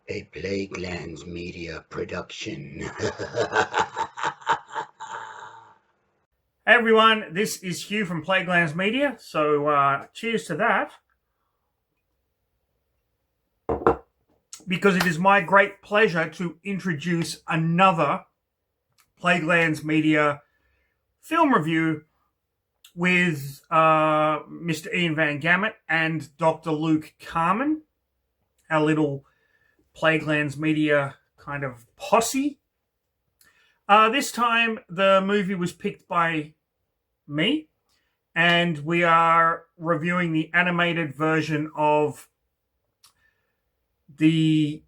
A Plaguelands media production. Hey everyone, this is Hugh from Plaguelands Media. So cheers to that, because it is my great pleasure to introduce another Plaguelands Media film review with Mr. Ian Van Gammett and Dr. Luke Carmen, our little Plaguelands Media kind of posse. This time the movie was picked by me, and we are reviewing the animated version of the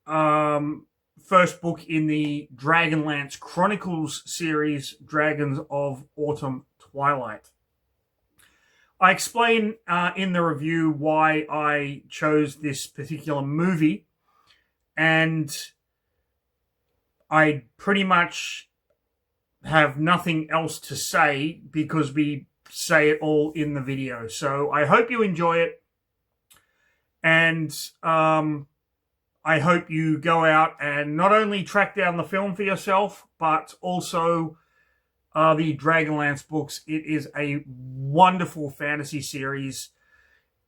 first book in the Dragonlance Chronicles series, Dragons of Autumn Twilight. I explain in the review why I chose this particular movie, and I pretty much have nothing else to say because we say it all in the video. So I hope you enjoy it, and I hope you go out and not only track down the film for yourself, but also the Dragonlance books. It is a wonderful fantasy series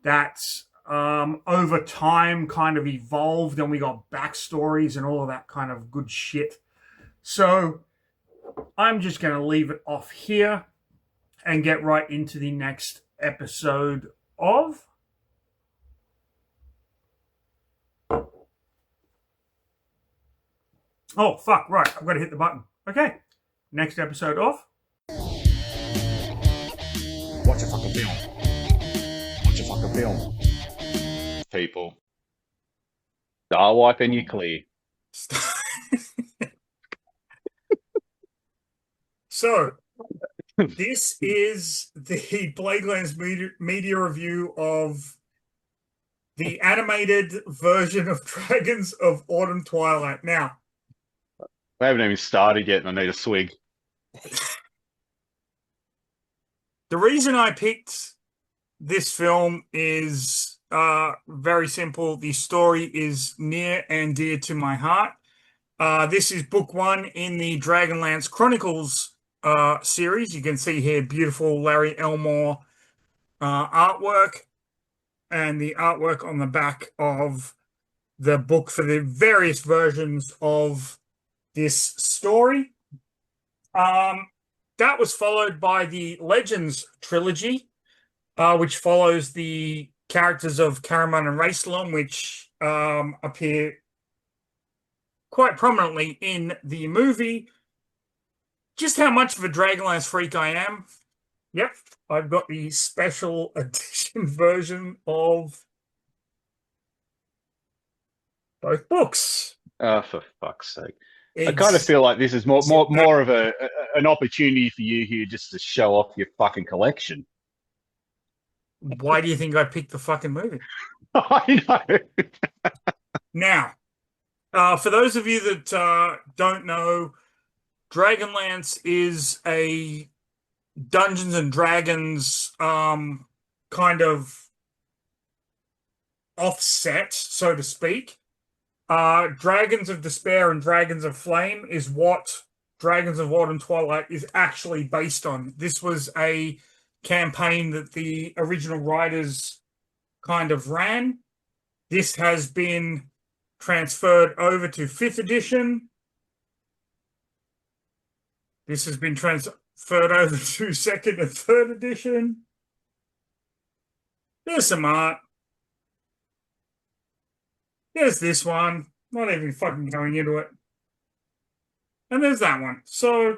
that over time kind of evolved, and we got backstories and all of that kind of good shit. So I'm just going to leave it off here and get right into the next episode of... Oh, fuck, right. I've got to hit the button. Okay. Next episode of... Watch a fucking film. Watch a fucking film. People. Star wipe and you clear. So, this is the Plaguelands media review of the animated version of Dragons of Autumn Twilight. Now, We haven't even started yet and I need a swig. the reason I picked this film is very simple. The story is near and dear to my heart. This is book one in the Dragonlance Chronicles series. You can see here beautiful Larry Elmore artwork, and the artwork on the back of the book for the various versions of this story. That was followed by the Legends trilogy, which follows the characters of Caramon and Raistlon, which appear quite prominently in the movie. Just how much of a Dragonlance freak I am. Yep, I've got the special edition version of both books. Oh, for fuck's sake. I kind of feel like this is more of an opportunity for you here just to show off your fucking collection. Why do you think I picked the fucking movie? I know. Now, for those of you that don't know, Dragonlance is a Dungeons and Dragons kind of offset, so to speak. Dragons of Despair and Dragons of Flame is what Dragons of Autumn Twilight is actually based on. This was a campaign that the original writers kind of ran. This has been transferred over to 5th edition. This has been transferred over to 2nd and 3rd edition. There's some art. There's this one. Not even fucking going into it. And there's that one. So,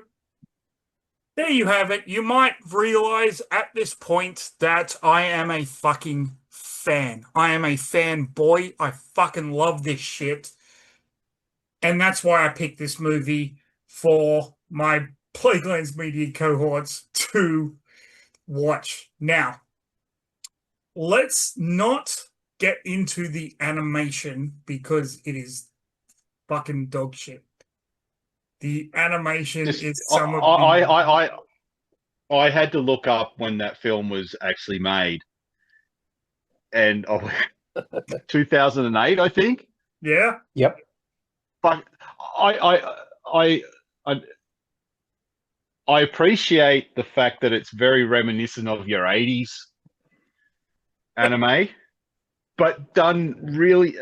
there you have it. You might realize at this point that I am a fucking fan. I am a fanboy. I fucking love this shit. And that's why I picked this movie for my Plaguelands Media cohorts to watch. Now, let's not get into the animation because it is fucking dog shit. The animation is some of I had to look up when that film was actually made, and 2008, I think. Yeah. Yep. But I I appreciate the fact that it's very reminiscent of your 80s anime, but done really.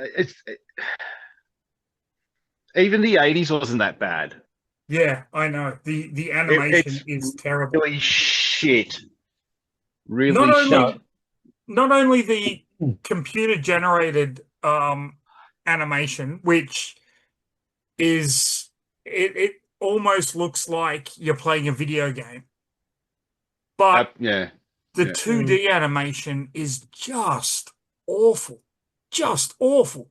Even the 80s wasn't that bad. Yeah, I know. The animation It's is terrible. really shit. Not Really shit. only not only the computer generated animation, which is it almost looks like you're playing a video game, but Yeah. the Yeah. 2D animation is just awful. Just awful.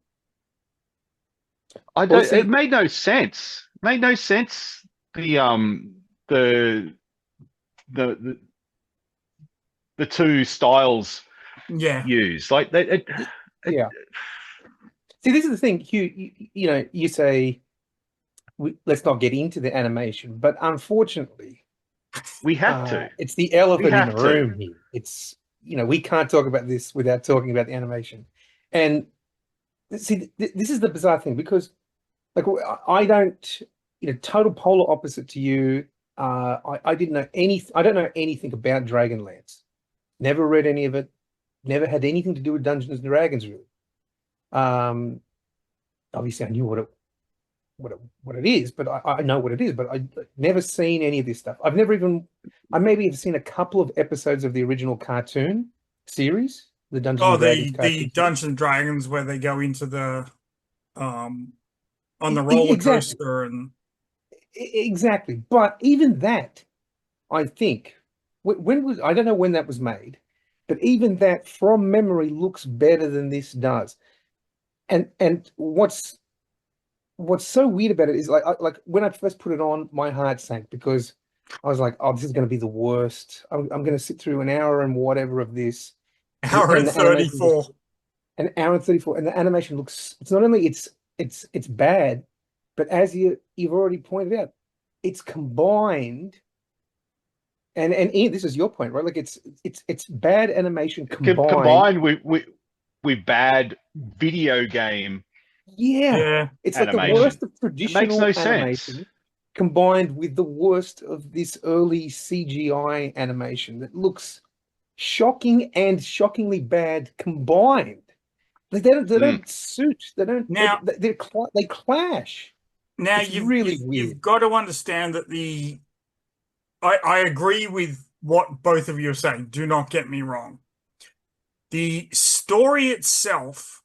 I don't. Also, It made no sense. Made no sense. The the the, the two styles Yeah. used. Like yeah. See, this is the thing. You say let's not get into the animation, but unfortunately, we have to. it's the We elephant in the have to. room here. It's we can't talk about this without talking about the animation. And see, this is the bizarre thing because, like, I don't, total polar opposite to you. I didn't know I don't know anything about Dragonlance. Never read any of it. Never had anything to do with Dungeons and Dragons, really. Obviously, I knew what it is, but I know what it is, but I've never seen any of this stuff. I maybe have seen a couple of episodes of the original cartoon series, the Dungeons and Dragons cartoon the series. Dungeons and Dragons where they go into the on the roller Exactly. coaster and Exactly. But even that, I think, I don't know when that was made, but even that from memory looks better than this does. And what's so weird about it is like when I first put it on, my heart sank because I was like, oh, this is going to be the worst. I'm going to sit through an hour and whatever of this. hour and the animation 34. an hour and 34, and the animation looks. It's not only it's bad, but as you've already pointed out, it's combined. And Ian, this is your point, right? Like it's bad animation combined. Combined with bad video game Yeah. It's like the animation. worst of It makes traditional no animation sense. combined with the worst of this early CGI animation that looks shocking and shockingly bad combined. Like they don't suit. They don't. Now- They clash. Now It's really weird. you've got to understand that I agree with what both of you are saying. Do not get me wrong. The story itself,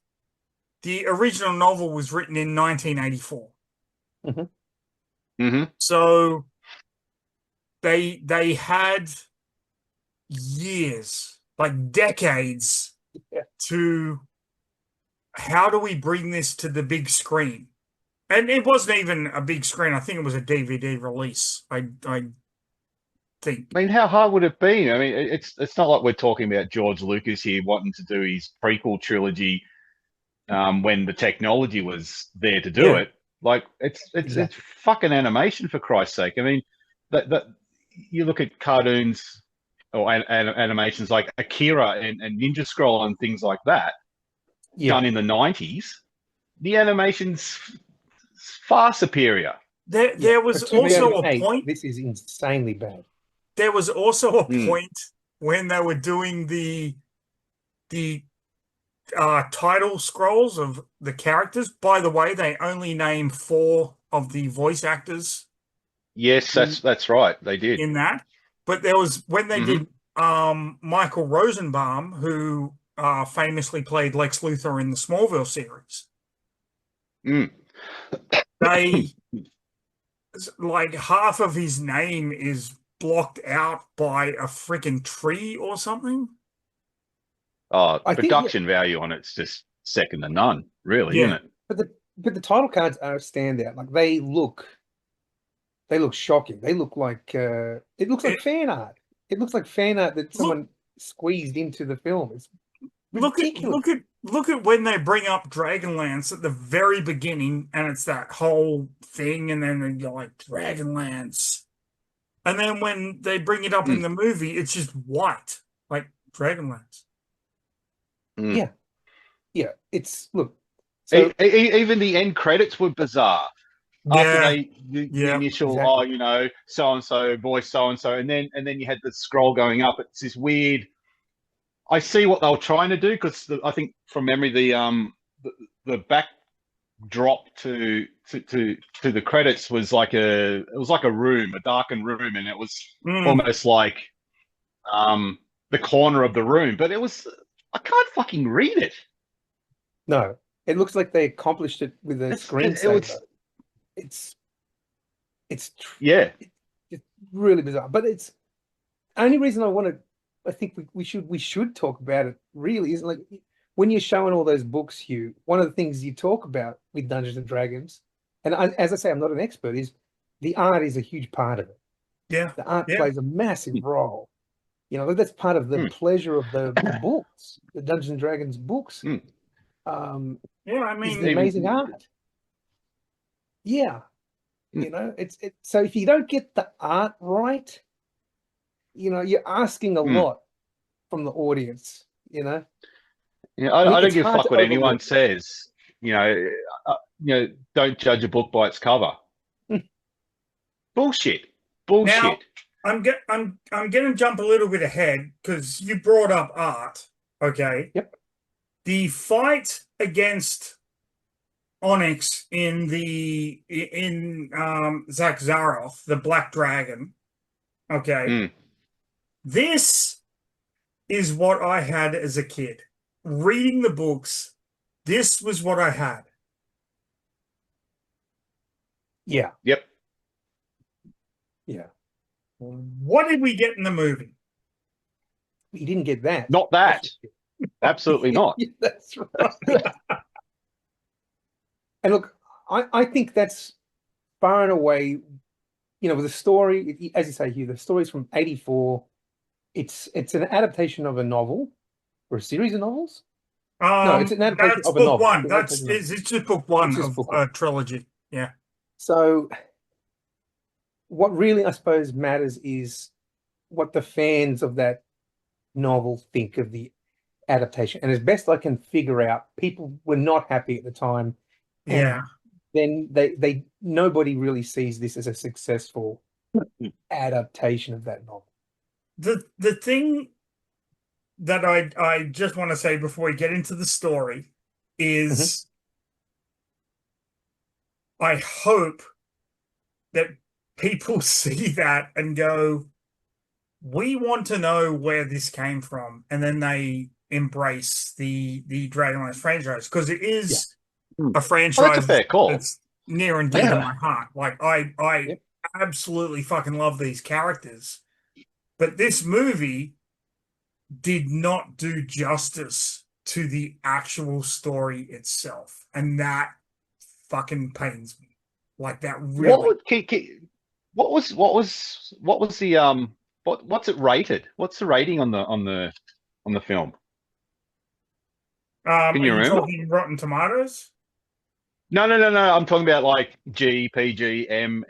the original novel was written in 1984. Mm-hmm. So they had years, like decades, to how do we bring this to the big screen? And it wasn't even a big screen. I think it was a DVD release. I think. I mean, how hard would it be? I mean, it's not like we're talking about George Lucas here wanting to do his prequel trilogy when the technology was there to do it. Like it's fucking animation, for Christ's sake. I mean, that you look at cartoons or animations like Akira and Ninja Scroll and things like that done in the 90s. The animation's far superior. There was also a point. This is insanely bad. There was also a point when they were doing the title scrolls of the characters. By the way, they only named 4 of the voice actors. Yes, that's right. They did in that. But there was when they did Michael Rosenbaum, who famously played Lex Luthor in the Smallville series. They like half of his name is blocked out by a freaking tree or something. Production value on it's just second to none, really, isn't it? But the title cards are a standout. Like they look shocking. They look like it looks like fan art. It looks like fan art that someone squeezed into the film. It's ridiculous. Look at when they bring up Dragonlance at the very beginning, and it's that whole thing, and then you're like Dragonlance, and then when they bring it up in the movie, it's just white, like Dragonlance. Yeah. It's look. So Even the end credits were bizarre. After Yeah, the yeah. initial, Exactly. so and so, voice so and so, and then you had the scroll going up. It's this weird. I see what they were trying to do because I think from memory the backdrop to the credits was like a room, a darkened room, and it was Mm. almost like um the corner of the room, but it was I can't fucking read it. no, it looks like they accomplished it with a It screensaver. was It's it's tr- yeah. it's really bizarre. But it's only reason I think we should talk about it really is like when you're showing all those books, Hugh, one of the things you talk about with Dungeons and Dragons, and as I say, I'm not an expert, is the art is a huge part of it. Yeah, The art yeah. plays a massive role. That's part of the Mm, pleasure of the books, the Dungeons and Dragons books, mm. um, Yeah, I is the mean, amazing Even art. Yeah, mm, it's so if you don't get the art right, you're asking a mm. lot from the audience, Yeah, I mean, I don't it's give a hard fuck to what anyone overlook. says. Don't judge a book by its cover. Bullshit. now Bullshit. I'm going to jump a little bit ahead because you brought up art. Okay, Yep. the fight against Onyx in Zach Zaroff, the Black Dragon. Okay, Mm. this is what I had as a kid. Reading the books, this was what I had. Yeah, Yep. yeah. What did we get in the movie? We didn't get that. Not that. Absolutely not. Yeah, that's right. And look, I think that's far and away, with the story, as you say, Hugh, the story's from 84. It's an adaptation of a novel or a series of novels. No, it's an adaptation That's of a book novel. one. It's just book It's one just of book one. a trilogy. Yeah. So what really, I suppose, matters is what the fans of that novel think of the adaptation. And as best I can figure out, people were not happy at the time. And Yeah. then nobody really sees this as a successful adaptation of that novel. The thing that I just want to say before we get into the story is I hope that people see that and go, we want to know where this came from, and then they embrace the Dragonlance franchise because it is Mm. a Oh, that's a franchise fair call. that's near and dear to my heart. Like I Yep. absolutely fucking love these characters, but this movie did not do justice to the actual story itself, and that fucking pains me. Like that What really. would what was the what's it rated? What's the rating on the film? Can Are you you remember? talking Rotten Tomatoes? No, no, no, no. I'm talking about like G, PG, M,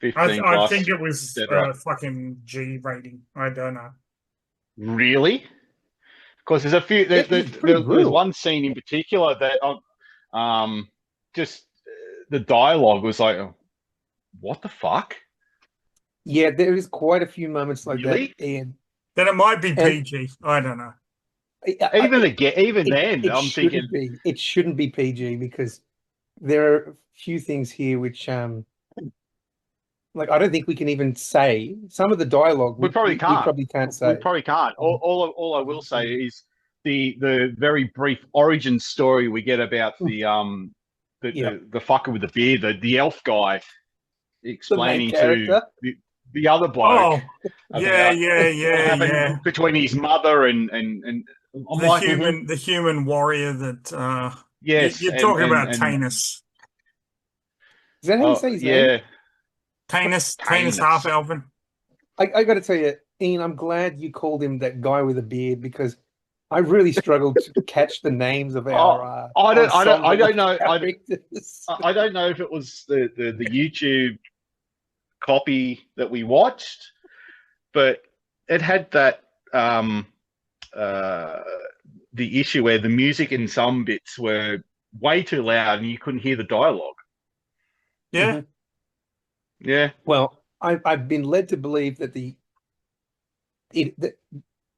15 I plus, think it was etc. fucking G rating. I don't know. Really? Because there's a few. It's pretty There was brutal. one scene in particular that just the dialogue was like, what the fuck? Yeah, there is quite a few moments like that, Really? Ian. Then it might be And PG. I don't know. Even it, then, it I'm thinking, shouldn't be. It shouldn't be PG because there are a few things here which like I don't think we can even say some of the dialogue we probably we can't. probably can't We say. probably can't. All I will say is the very brief origin story we get about Yeah, the fucker with the beard, the elf guy, the main explaining to character. the other bloke Oh, yeah, about yeah, what yeah, yeah. happened between his mother and I'm like, Mhm. The human warrior that yes, you're talking about and Tanis. Is that how you say his name? yeah, Tanis half Tainus. elven. I got to tell you, Ian, I'm glad you called him that guy with a beard because I really struggled to catch the names of our Oh, I ensemble of don't know. characters. I don't know if it was the YouTube copy that we watched, but it had that uh, the issue where the music in some bits were way too loud, and you couldn't hear the dialogue. Yeah. Yeah. Well, I've been led to believe that that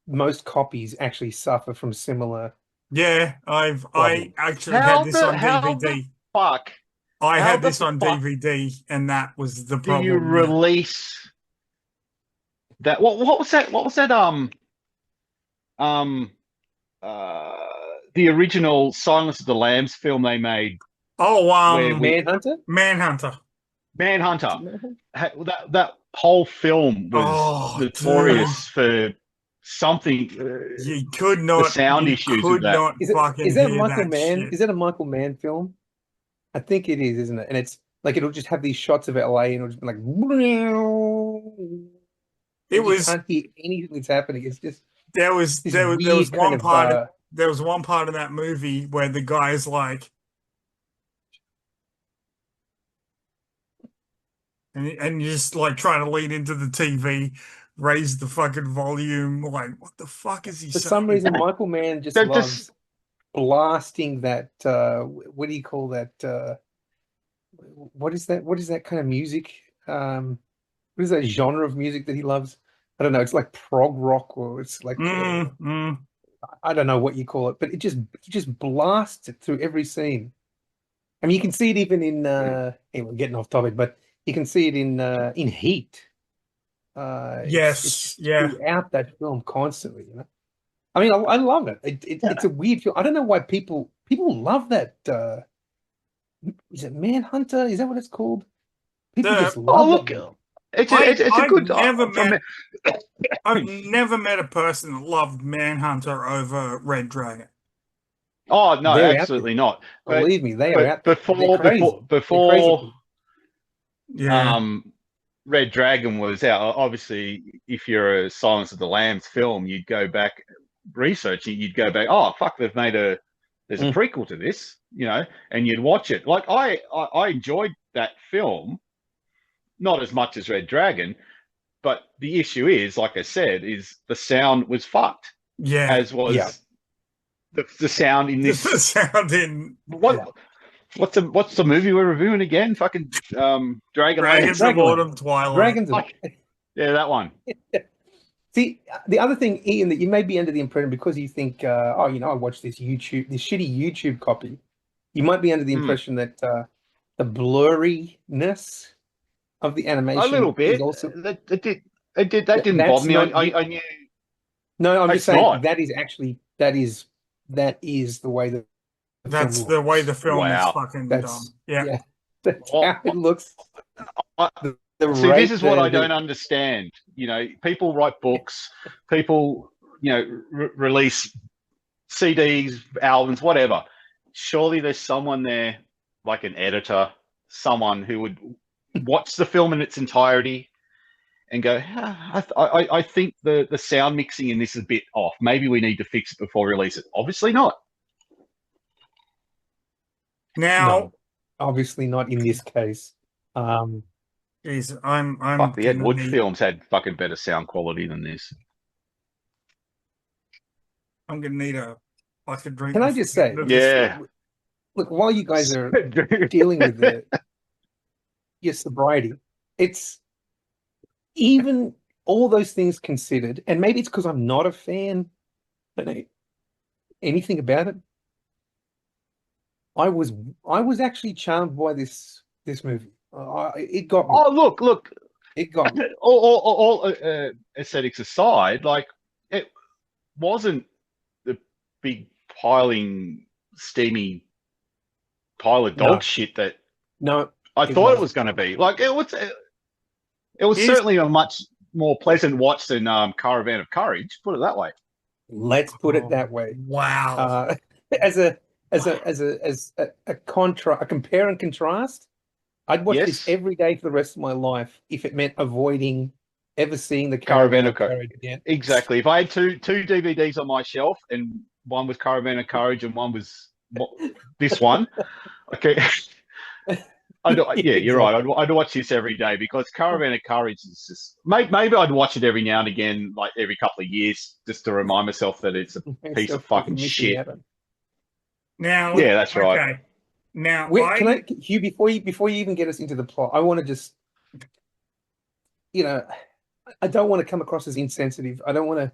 most copies actually suffer from similar. Yeah, I actually How had this the on how the DVD. fuck? I How had the this on fuck DVD, and that was the do you problem. release that? What was that? What was that? Um uh the original Silence of the Lambs film they made Oh, where we Manhunter? Manhunter. Manhunter. Is it Manhunter? That whole film was Oh, dude, notorious for something. you could The not, sound you issues with could that. not Is fucking that hear Michael that Mann? shit. Is that a Michael Mann film? I think it is, isn't it? And it's like it'll just have these shots of LA and it'll just be like It and you was can't hear anything that's happening. It's just there was this there was weird kind one of part of that movie where the guy's like, and you're just like trying to lean into the TV, raise the fucking volume. Like, what the fuck is he for some saying? reason Michael Mann just They're loves blasting that what do you call that what is that kind of music what is that genre of music that he loves? I don't know, it's like prog rock or it's like I don't know what you call it, but it just blasts it through every scene. I mean, you can see it even in anyway, getting off topic, but you can see it in Heat. It's Yes, yeah. throughout that film constantly, you know. I mean, I love it. It's a weird film. I don't know why people love that. Is it Manhunter? Is that what it's called? People just Oh, love look, that. it's a I've good. I've never met a person that loved Manhunter over Red Dragon. Oh no, They're out absolutely not. Believe me, they are out. They're Before crazy. They're crazy before people. Yeah. Red Dragon was out, obviously, if you're a Silence of the Lambs film, you'd go back researching. You'd go back. Oh fuck, there's a prequel to this, you know, and you'd watch it. Like I enjoyed that film, not as much as Red Dragon, but the issue is, like I said, is the sound was fucked, Yeah. as was the sound in this. The sound in What's the movie we're reviewing again? Fucking Dragonlance. Dragons of Autumn, Twilight. Dragons of Yeah, that one. See, the other thing, Ian, that you may be under the impression because you think, oh, you know, I watched this shitty YouTube copy. You might be under the impression that the blurriness of the animation A little bit. is also That didn't bother me. I knew. No, I'm just saying not. that is the way that That's the way the film is fucking done. Yeah. That's how it looks. See, this is what I don't understand. You know, people write books, people, you know, release CDs, albums, whatever. Surely there's someone there, like an editor, someone who would watch the film in its entirety and go, I think the sound mixing in this is a bit off. Maybe we need to fix it before we release it. Obviously not. Now, No, obviously not in this case. geez, I'm Fuck, the Ed Wood films had fucking better sound quality than this. I'm gonna need a drink. Can I just say, Yeah. look, while you guys are dealing with your sobriety, it's even all those things considered, and maybe it's because I'm not a fan, I don't know anything about it. I was actually charmed by this movie. It got me. Oh, look. It got me. All aesthetics aside, like, it wasn't the big piling, steamy pile of dog shit that I thought it was going to be. Like, it was certainly a much more pleasant watch than Caravan of Courage. Put it that way. Let's put it that way. Wow. As a compare and contrast, I'd watch this every day for the rest of my life if it meant avoiding ever seeing the Caravan of Courage again. Exactly. If I had two DVDs on my shelf and one was Caravan of Courage and one was this one, okay. You're right. I'd watch this every day because Caravan of Courage is just. Maybe I'd watch it every now and again, like every couple of years, just to remind myself that it's a piece of fucking shit. Now, yeah, that's right. Okay. Now, Hugh, before you even get us into the plot, I want to just, I don't want to come across as insensitive. I don't want to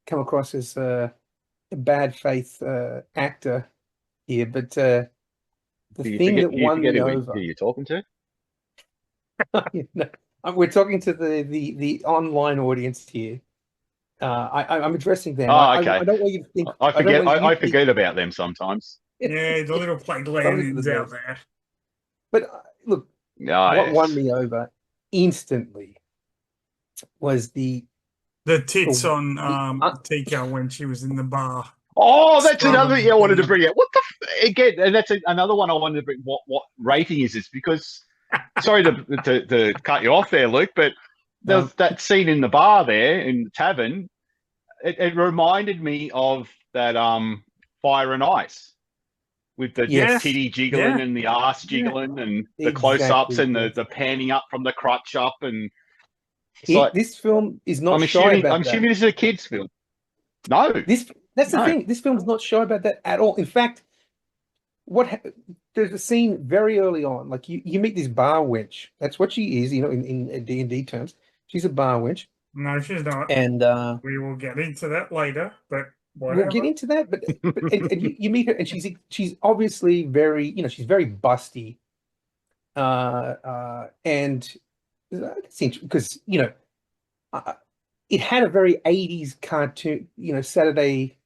come across as a bad faith actor here, but the thing that won me over. Who you're talking to? We're talking to the online audience here. I'm addressing them. Oh, okay. I don't want you to think. I forget about them sometimes. yeah, the little Plaguelands out there. But look, what won me over instantly was the tits on Tika when she was in the bar. Oh, that's another thing I wanted to bring up. What the again? And that's another one I wanted to bring. What rating is this? Because sorry to cut you off there, Luke, but there was that scene in the bar there in the tavern. It reminded me of that Fire and Ice with the titty jiggling and the ass jiggling and the close-ups and the panning up from the crotch up and this film is not shy about that. I'm assuming this is a kid's film. No, that's the thing. This film is not shy about that at all. In fact, there's a scene very early on, like you meet this bar wench. That's what she is, in D&D terms. She's a bar wench. No, she's not. And we will get into that later, but whatever. We'll get into that. But and you meet her, and she's obviously very, she's very busty. And it's interesting because it had a very 80s cartoon, Saturday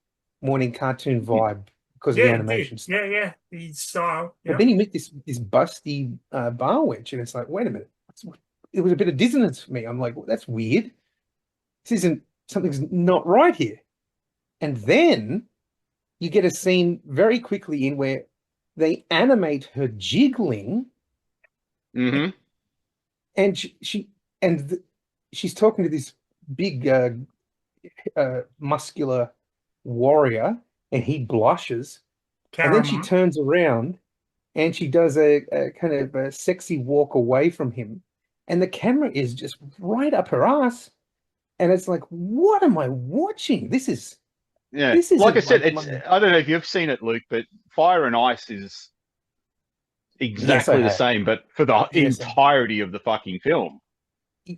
morning cartoon vibe because of the animation. Yeah, the style. But then you meet this busty bar wench, and it's like, wait a minute. It was a bit of dissonance for me. I'm like, well, that's weird. Something's not right here. And then you get a scene very quickly in where they animate her jiggling. Mm-hmm. And she's talking to this big muscular warrior, and he blushes. And then she turns around and she does a kind of a sexy walk away from him. And the camera is just right up her ass. And it's like, what am I watching? This is like I said, I don't know if you've seen it, Luke, but Fire and Ice is exactly the same, but for the entirety of the fucking film.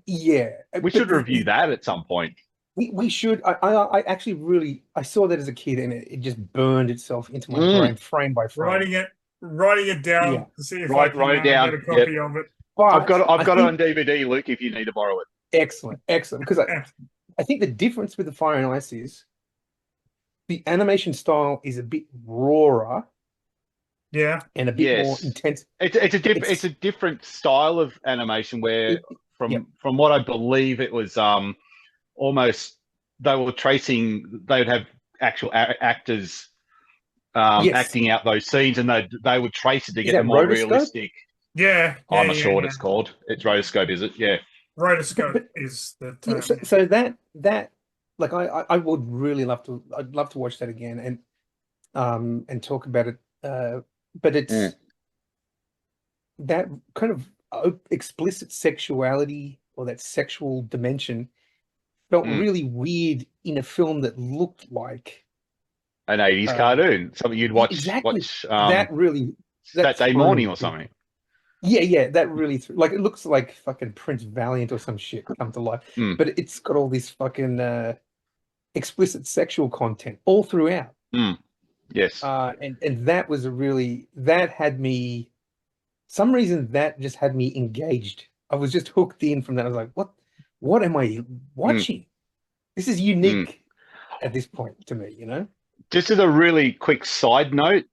Yeah. We should review that at some point. We should. I actually I saw that as a kid, and it just burned itself into my brain frame by frame. Writing it down to see if I can get a copy of it. But I've got it on DVD, Luke, if you need to borrow it. Excellent. Because I think the difference with the Fire and Ice is the animation style is a bit rawer. Yeah. And a bit more intense. It's a different style of animation where from what I believe it was almost they would have actual actors acting out those scenes, and they would trace it to get a more realistic. Yeah. I'm not sure what it's called. It's rotoscope, is it? Yeah. Rotoscope is the term. So that like I would really love to. I'd love to watch that again and talk about it. But it's that kind of explicit sexuality or that sexual dimension felt really weird in a film that looked like an 80s cartoon, something you'd watch Saturday morning or something. Yeah, that really like it looks like fucking Prince Valiant or some shit come to life, but it's got all this fucking explicit sexual content all throughout. Yes, and that was that had me. Some reason that just had me engaged. I was just hooked in from that. I was like, what am I watching? This is unique at this point to me, Just as a really quick side note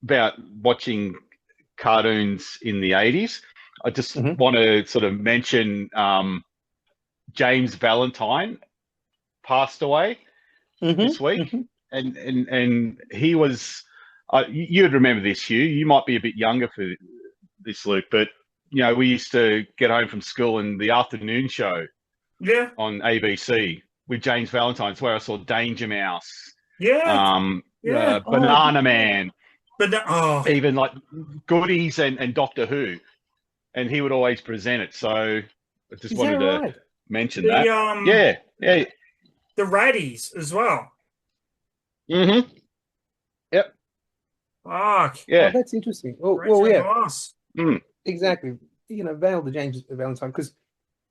about watching cartoons in the 80s, I just want to sort of mention James Valentine passed away this week, and he was you'd remember this, Hugh. You might be a bit younger for this, Luke, but we used to get home from school and the afternoon show on ABC with James Valentine. It's where I saw Danger Mouse, Banana Man, even like Goodies and Doctor Who, and he would always present it. So I just wanted to mention that. The Raddies as well. Yep. Fuck. Oh, Yeah. that's interesting. Oh, Ranger well, yeah, Glass. Mm. exactly. You know, Vale the James Valentine, because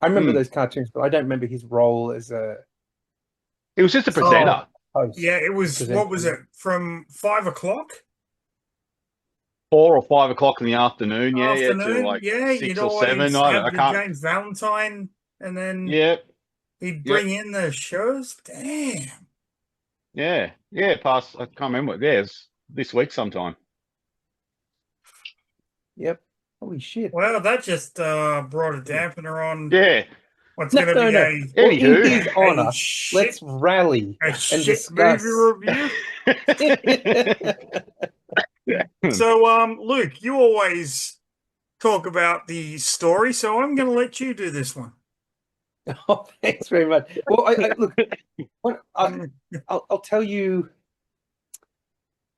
I remember Mm. those cartoons, but I don't remember his role as a He was just a Oh, presenter. host, yeah, it was, presenter. what was it, from 5 o'clock 4 or 5 o'clock in the afternoon. Yeah, to afternoon? like Yeah, you'd 6 or 7. always I don't. have I the can't. James Valentine, and then Yeah. he'd Yep. bring in the shows. Damn. Yeah. Yeah. Past. I can't remember. Yeah, it's this week sometime. Yep. Holy shit. Well, that just brought a dampener on Yeah. what's No, going to no, be no. Well, in Anywho. his a honor, shit let's rally a and shit movie discuss. review. So, Luke, you always talk about the story, so I'm going to let you do this one. Oh, thanks very much. Well, I look, I'll tell you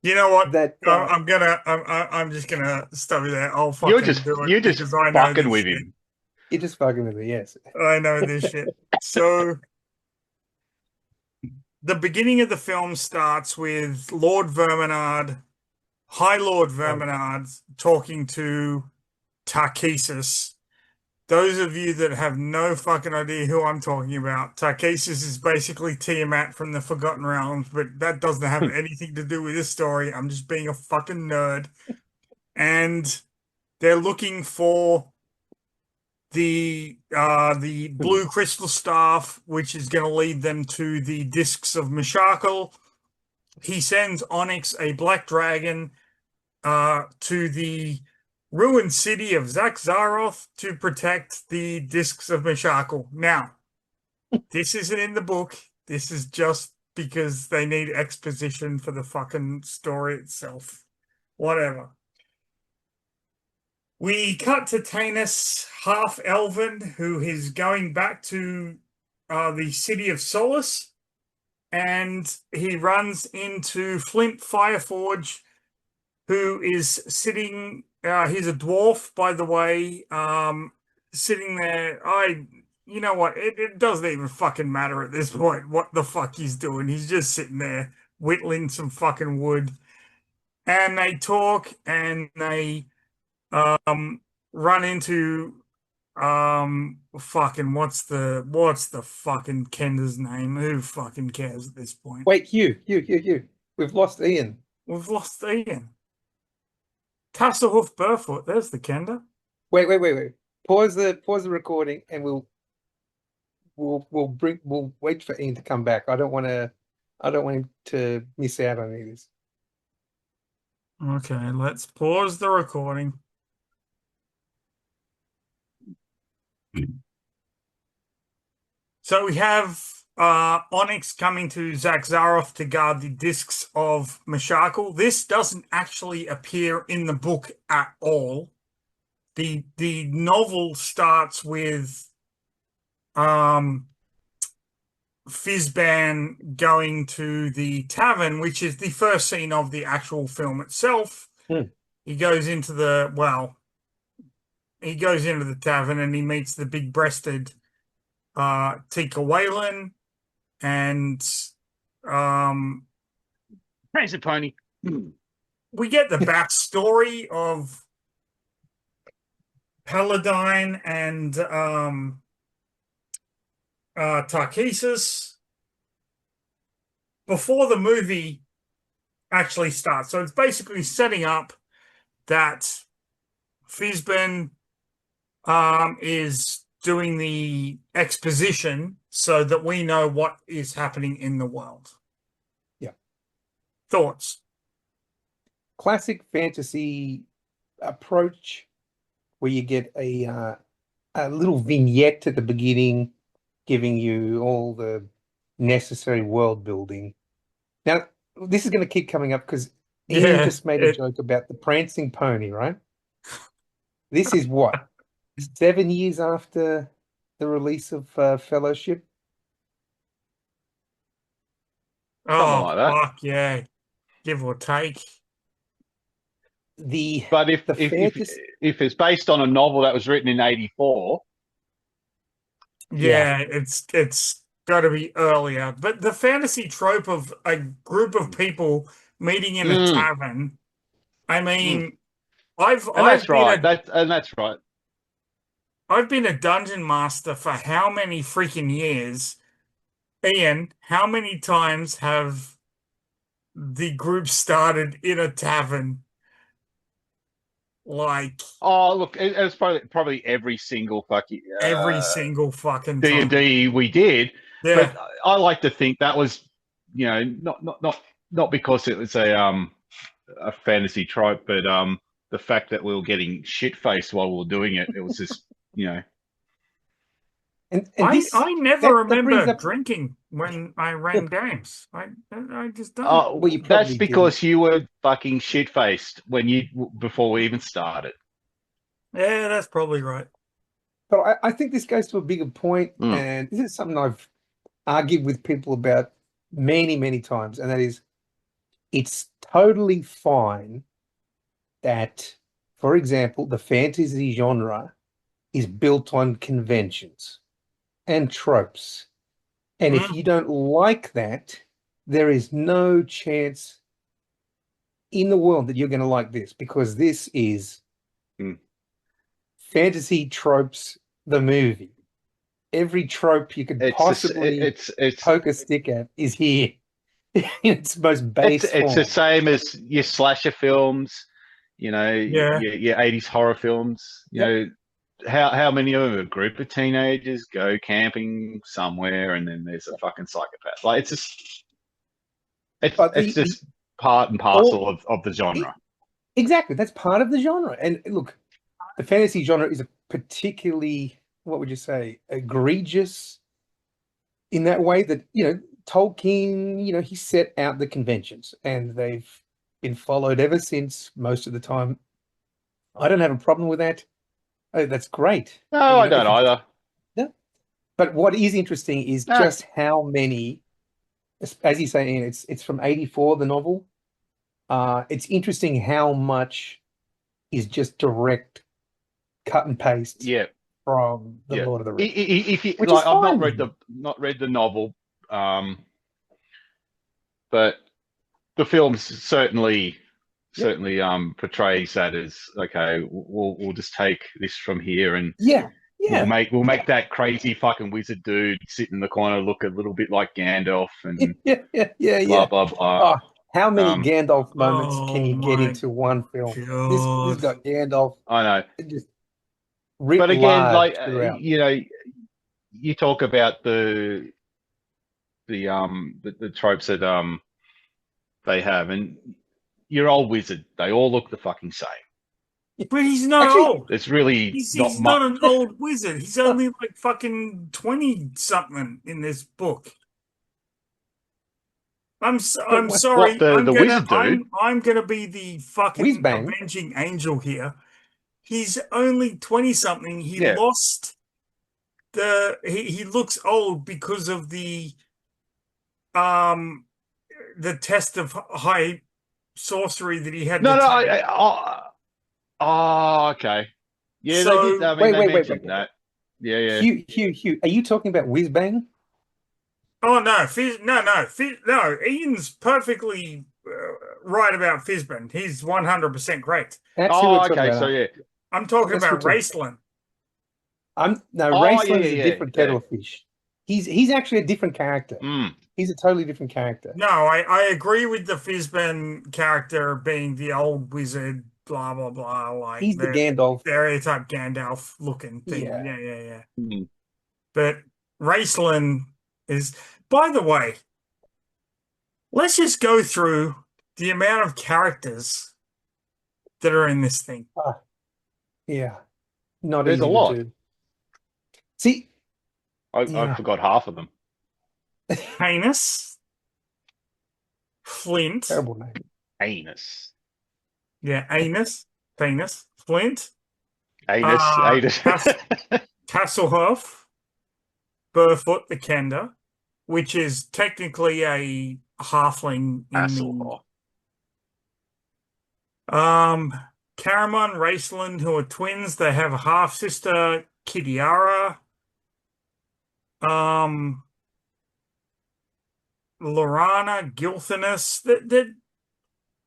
You know what? that I'm just gonna stop you there. I'll you're fucking just do it you're just because I know fucking this with shit. him. you're just fucking with me. Yes. I know this shit. So the beginning of the film starts with Lord Verminard, High Lord Verminard, talking to Tarkesis. Those of you that have no fucking idea who I'm talking about, Tarkesis is basically Tiamat from the Forgotten Realms, but that doesn't have anything to do with this story. I'm just being a fucking nerd. And they're looking for the blue crystal staff, which is going to lead them to the discs of Mashakal. He sends Onyx, a black dragon, to the ruined city of Zakzaroth to protect the discs of Mashakal. Now, this isn't in the book. This is just because they need exposition for the fucking story itself. Whatever. We cut to Tanis, half elven, who is going back to the city of Solace, and he runs into Flint Fireforge, who is sitting. He's a dwarf, by the way, sitting there. You know what? It doesn't even fucking matter at this point what the fuck he's doing. He's just sitting there whittling some fucking wood, and they talk, and they run into fucking what's the fucking Kender's name? Who fucking cares at this point? Wait, you. We've lost Ian. We've lost Ian. Tasselhoof Barefoot, there's the Kender. Wait. Pause the recording, and we'll wait for Ian to come back. I don't want him to miss out on any of this. Okay, let's pause the recording. So we have Onyx coming to Zakzaroth to guard the discs of Mashakal. This doesn't actually appear in the book at all. The novel starts with Fizban going to the tavern, which is the first scene of the actual film itself. He goes into the tavern and he meets the big-breasted Tika Whalen and Crazy pony. we get the backstory of Paladine and Tarkesis before the movie actually starts. So it's basically setting up that Fizban is doing the exposition so that we know what is happening in the world. Yeah. Thoughts? Classic fantasy approach where you get a little vignette at the beginning giving you all the necessary world building. Now, this is going to keep coming up because Ian just made a joke about the prancing pony, right? This is what? 7 years after the release of Fellowship? Oh, like that. fuck yeah. Give or take. But if fantasy... if it's based on a novel that was written in '84, yeah, it's got to be earlier. But the fantasy trope of a group of people meeting in a tavern I mean, I've And that's been right. That's right. I've been a dungeon master for how many freaking years? Ian, how many times have the group started in a tavern? Like Oh, look, it's probably every single fucking every single fucking time. D&D we did, Yeah. but I like to think that was, not because it was a fantasy trope, but the fact that we were getting shit faced while we were doing it. It was just, And I never that brings remember up. drinking when I ran Look, games. I just don't. oh, well, you that's probably because didn't. you were fucking shit faced before we even started. Yeah, that's probably right. But I think this goes to a bigger point, Mm. and this is something I've argued with people about many, many times, and that is it's totally fine that, for example, the fantasy genre is built on conventions and tropes. And if you don't like that, there is no chance in the world that you're going to like this, because this is fantasy tropes, the movie. Every trope you could possibly poke a stick at is here in its most base it's the form. same as your slasher films, Yeah. your 80s horror films. How many of them, a group of teenagers go camping somewhere and then there's a fucking psychopath? Like But it's the just part and all parcel of the genre. exactly, that's part of the genre. And look, the fantasy genre is a particularly, what would you say, egregious in that way that, Tolkien, he set out the conventions and they've been followed ever since most of the time. I don't have a problem with that. Oh, that's great. No, I don't If you just, either. yeah. But what is interesting is No. just how many, as you say, Ian, it's from 84, the novel. It's interesting how much is just direct cut and paste Yeah, from the yeah. Lord of the Rings, If you which is like, I've fine with me. not read the novel, but the film certainly portrays that as okay. We'll just take this from here and Yeah, we'll yeah. make that crazy fucking wizard dude sit in the corner look a little bit like Gandalf and Yeah. blah blah blah. Oh, how many Um, Gandalf moments can Oh you get my into one film? This God. got Gandalf I know, just writ but again, large like throughout. you talk about the tropes that they have, and your old wizard, they all look the fucking same. But he's not Actually, old. There's really He's much. not an old wizard. He's only like fucking 20 something in this book. I'm sorry. What the wizard dude? I'm gonna be the fucking Whizbang. avenging angel here. He's only 20 something. He Yeah. lost he looks old because of the test of high sorcery that he had No, to no. take. Okay. Yeah, they did. So I mean, they Wait. mentioned that. Yeah, yeah. Hugh, are you talking about Whizbang? oh no, no, Ian's perfectly right about Fizban. He's 100% correct. That's who we're Oh, talking okay. about. So yeah. I'm talking That's about what we're Raceland. No, Oh, Raceland is a yeah. different kettle of fish. He's actually a different character. Mm. He's a totally different character. No, I agree with the Fizban character being the old wizard, blah blah blah, like He's the the Gandalf. stereotype Gandalf looking thing. Yeah. Yeah. Mm. But Raceland is, by the way, let's just go through the amount of characters that are in this thing. Yeah. Not There's easy a to lot. do. See, I forgot half of them. Heinous, Flint, terrible name. Anus. yeah, Anus, Penis, Flint, Anus. Tasselhoff, Burfoot the Kender, which is technically a halfling in Hasselhoff. the Caramon, Raceland, who are twins. They have a half sister, Kidiara. Lorana, Gilthanus.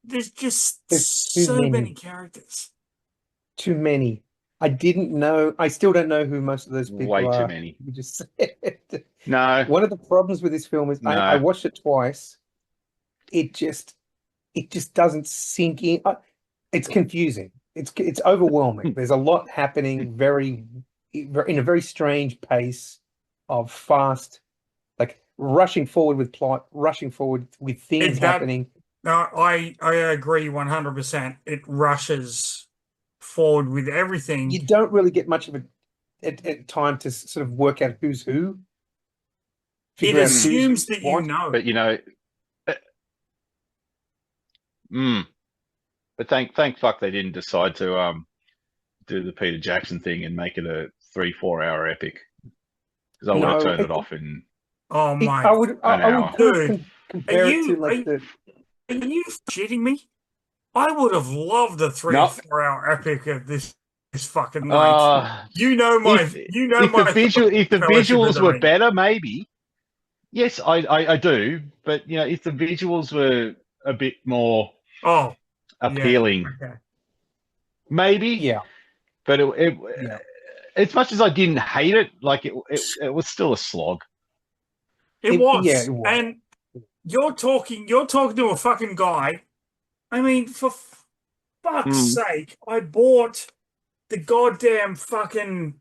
there's just There's too so many. many characters. Too many. I didn't know. I still don't know who most of those people Way are. too many. You just said. No, One of the problems with this film is I no. watched it twice. It just doesn't sink in. It's confusing. It's overwhelming. There's a lot happening in a very strange pace of fast, like rushing forward with plot, rushing forward with things happening. No, I agree 100%. It rushes forward with everything. You don't really get much of a time to sort of work out who's who. It assumes that you know. But you know, but thank fuck they didn't decide to do the Peter Jackson thing and make it a 3-4 hour epic, because I would have turned it off in. Oh my! I would compare it to like Are you shitting me? I would have loved a 3 or 4 hour epic of this fucking night. If the visuals were better, maybe. Yes, I do, but you know, if the visuals were a bit more appealing, maybe. Yeah. But as much as I didn't hate it, like it was still a slog. It was. And you're talking to a fucking guy. I mean, for fuck's sake, I bought the goddamn fucking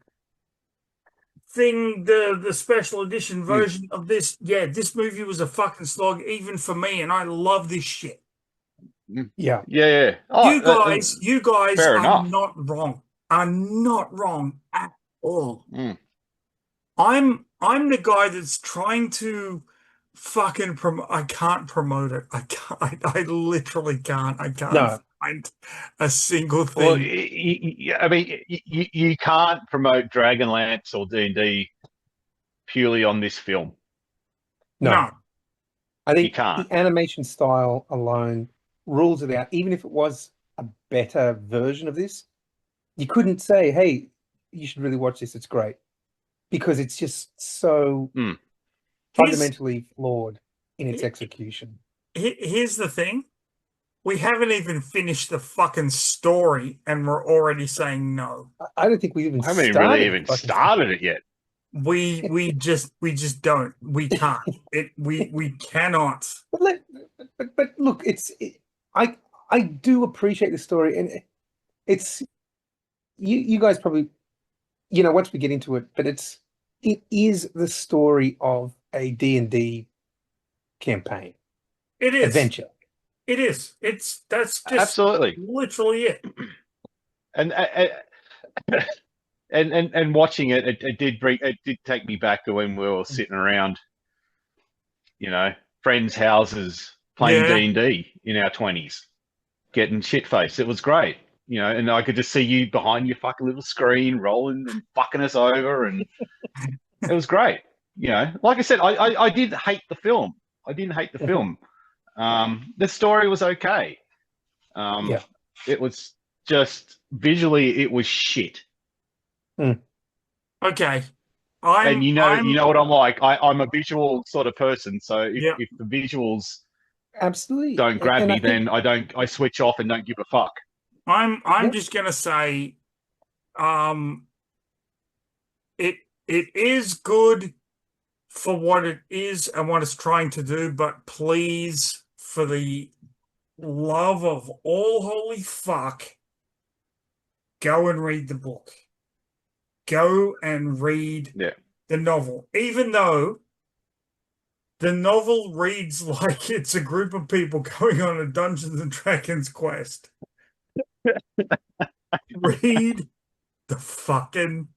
thing, the special edition version of this. Yeah, this movie was a fucking slog, even for me, and I love this shit. Yeah. Oh, you guys fair enough. not wrong. Are not wrong at all. I'm the guy that's trying to fucking promote. I can't promote it. I can't. I literally can't. I can't find a single thing. Well, I mean, you can't promote Dragonlance or D&D purely on this film. No. I think you can't. The animation style alone rules it out. Even if it was a better version of this, you couldn't say, hey, you should really watch this. It's great. Because it's just so fundamentally flawed in its execution. Here's the thing. We haven't even finished the fucking story and we're already saying no. I don't think we even started it yet. We just don't. We can't. We cannot. But look, I do appreciate the story, and it's you guys probably, you know, once we get into it, but it is the story of a D&D campaign. It is adventure. It is. That's just absolutely literally it. And watching it, it did take me back to when we were sitting around, you know, friends' houses playing D&D in our 20s, getting shit faced. It was great, you know, and I could just see you behind your fucking little screen rolling and fucking us over, and it was great. You know, like I said, I did hate the film. I didn't hate the film. The story was okay. It was just visually, it was shit. Okay. You know what I'm like. I'm a visual sort of person. So if the visuals absolutely don't grab me, then I switch off and don't give a fuck. I'm just gonna say, it is good for what it is and what it's trying to do, but please, for the love of all holy fuck, go and read the book. Go and read the novel. Even though the novel reads like it's a group of people going on a Dungeons and Dragons quest. Read the fucking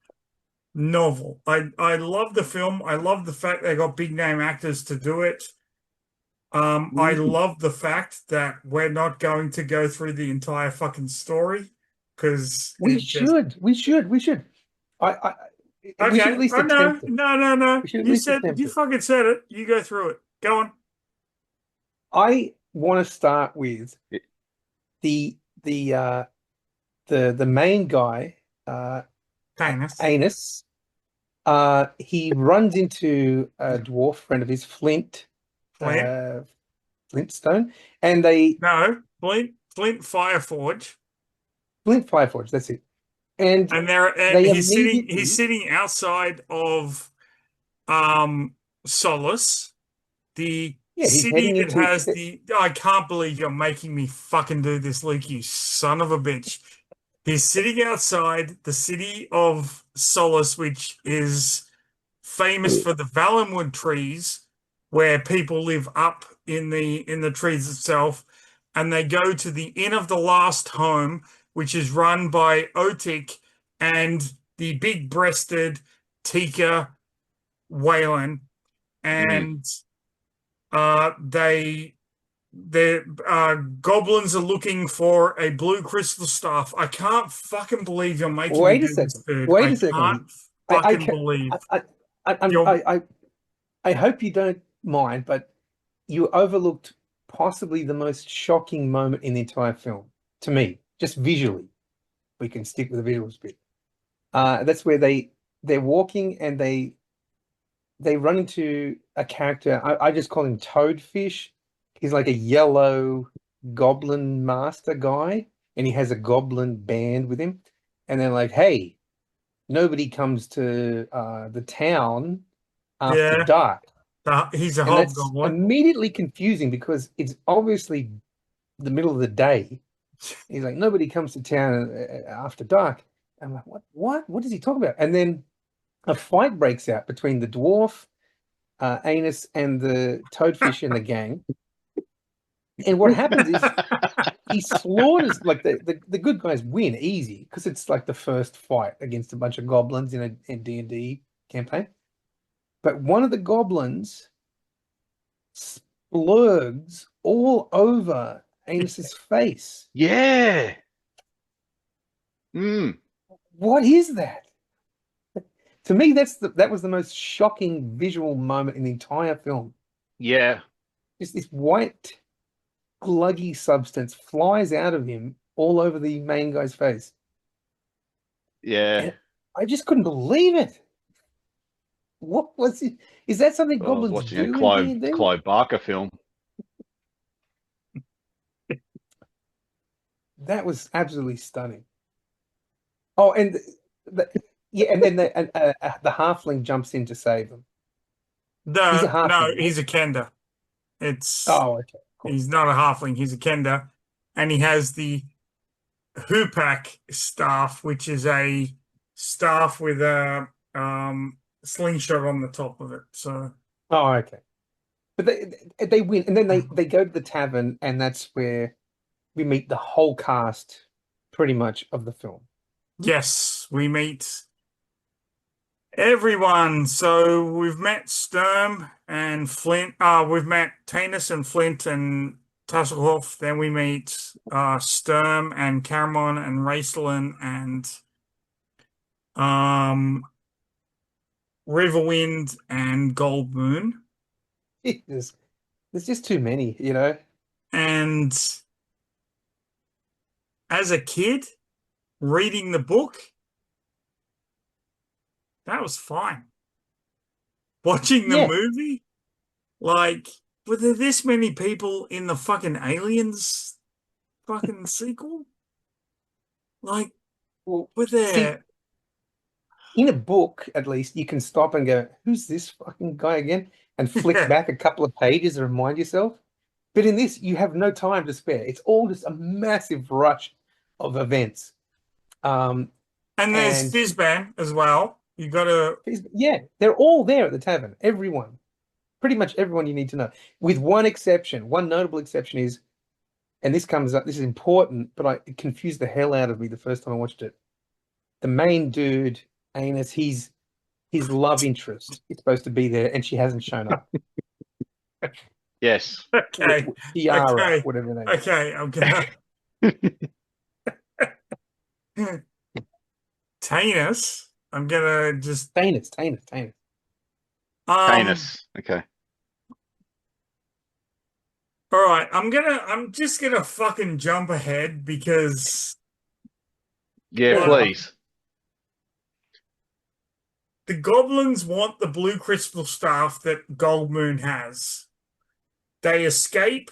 novel. I love the film. I love the fact they got big name actors to do it. I love the fact that we're not going to go through the entire fucking story, because we should. We should at least attempt it. No. You fucking said it. You go through it. Go on. I want to start with the main guy, Anus. He runs into a dwarf friend of his, Flintstone, and they Flint Fireforge, Flint Fireforge, that's it. And and they he's sitting outside of Solace, the he's city heading that into has the. I can't believe you're making me fucking do this, Luke, you son of a bitch. He's sitting outside the city of Solace, which is famous for the Valenwood trees, where people live up in the trees itself, and they go to the Inn of the Last Home, which is run by Otik and the big-breasted Tika Whalen, and the goblins are looking for a blue crystal staff. I can't fucking believe you're making me Wait a do this, second. dude. Wait I a second. can't I fucking can believe I, you're. I hope you don't mind, but you overlooked possibly the most shocking moment in the entire film to me, just visually. We can stick with the visuals bit. That's where they're walking and they run into a character. I just call him Toadfish. He's like a yellow goblin master guy, and he has a goblin band with him. And they're like, "Hey, nobody comes to the town after Yeah, dark." he's a And that's hobgoblin. immediately confusing because it's obviously the middle of the day. He's like, "Nobody comes to town after dark." I'm like, what does he talk about? And then a fight breaks out between the dwarf, Anus, and the Toadfish and the gang. And what happens is he slaughters, like the good guys win easy because it's like the first fight against a bunch of goblins in a D&D campaign. But one of the goblins splurgs all over Anus's face. Yeah. What is that? To me, that was the most shocking visual moment in the entire film. Yeah. Just this white, gluggy substance flies out of him all over the main guy's face. Yeah. And I just couldn't believe it. What was it? Is that something I was goblins watching a do in D&D? Clive Barker film. That was absolutely stunning. Oh, and and then the halfling jumps in to save them. He's a halfling, No, right? he's a Kender. It's Oh, okay, cool. He's not a halfling. He's a Kender, and he has the Hoopak staff, which is a staff with a slingshot on the top of it. So, Oh, okay. But they win, and then they go to the tavern, and that's where we meet the whole cast, pretty much, of the film. yes, we meet everyone. So we've met Sturm and Flint. We've met Tanis and Flint and Tasselhoff. Then we meet Sturm and Caramon and Raistlin and Riverwind and Goldmoon. There's just too many, you know. And as a kid, reading the book, that was fine. Watching the Yeah. movie, like, were there this many people in the fucking Aliens fucking sequel? Like, Well, were see, there? in a book, at least, you can stop and go, "Who's this fucking guy again?" and flick Yeah. back a couple of pages and remind yourself. But in this, you have no time to spare. It's all just a massive rush of events. And there's And Fizban as well. You got to. yeah, they're all there at the tavern. Everyone, pretty much everyone you need to know, with one exception. One notable exception is, and this comes up, this is important, but it confused the hell out of me the first time I watched it. The main dude, Anus, his love interest is supposed to be there, and she hasn't shown up. Yes. Okay. Tiara, Okay. whatever her name is. Okay. I'm gonna. Tanis. I'm gonna just. Tanis. Heinous. Okay. All right. I'm just gonna fucking jump ahead because Yeah, Yeah. please. the goblins want the blue crystal staff that Goldmoon has. They escape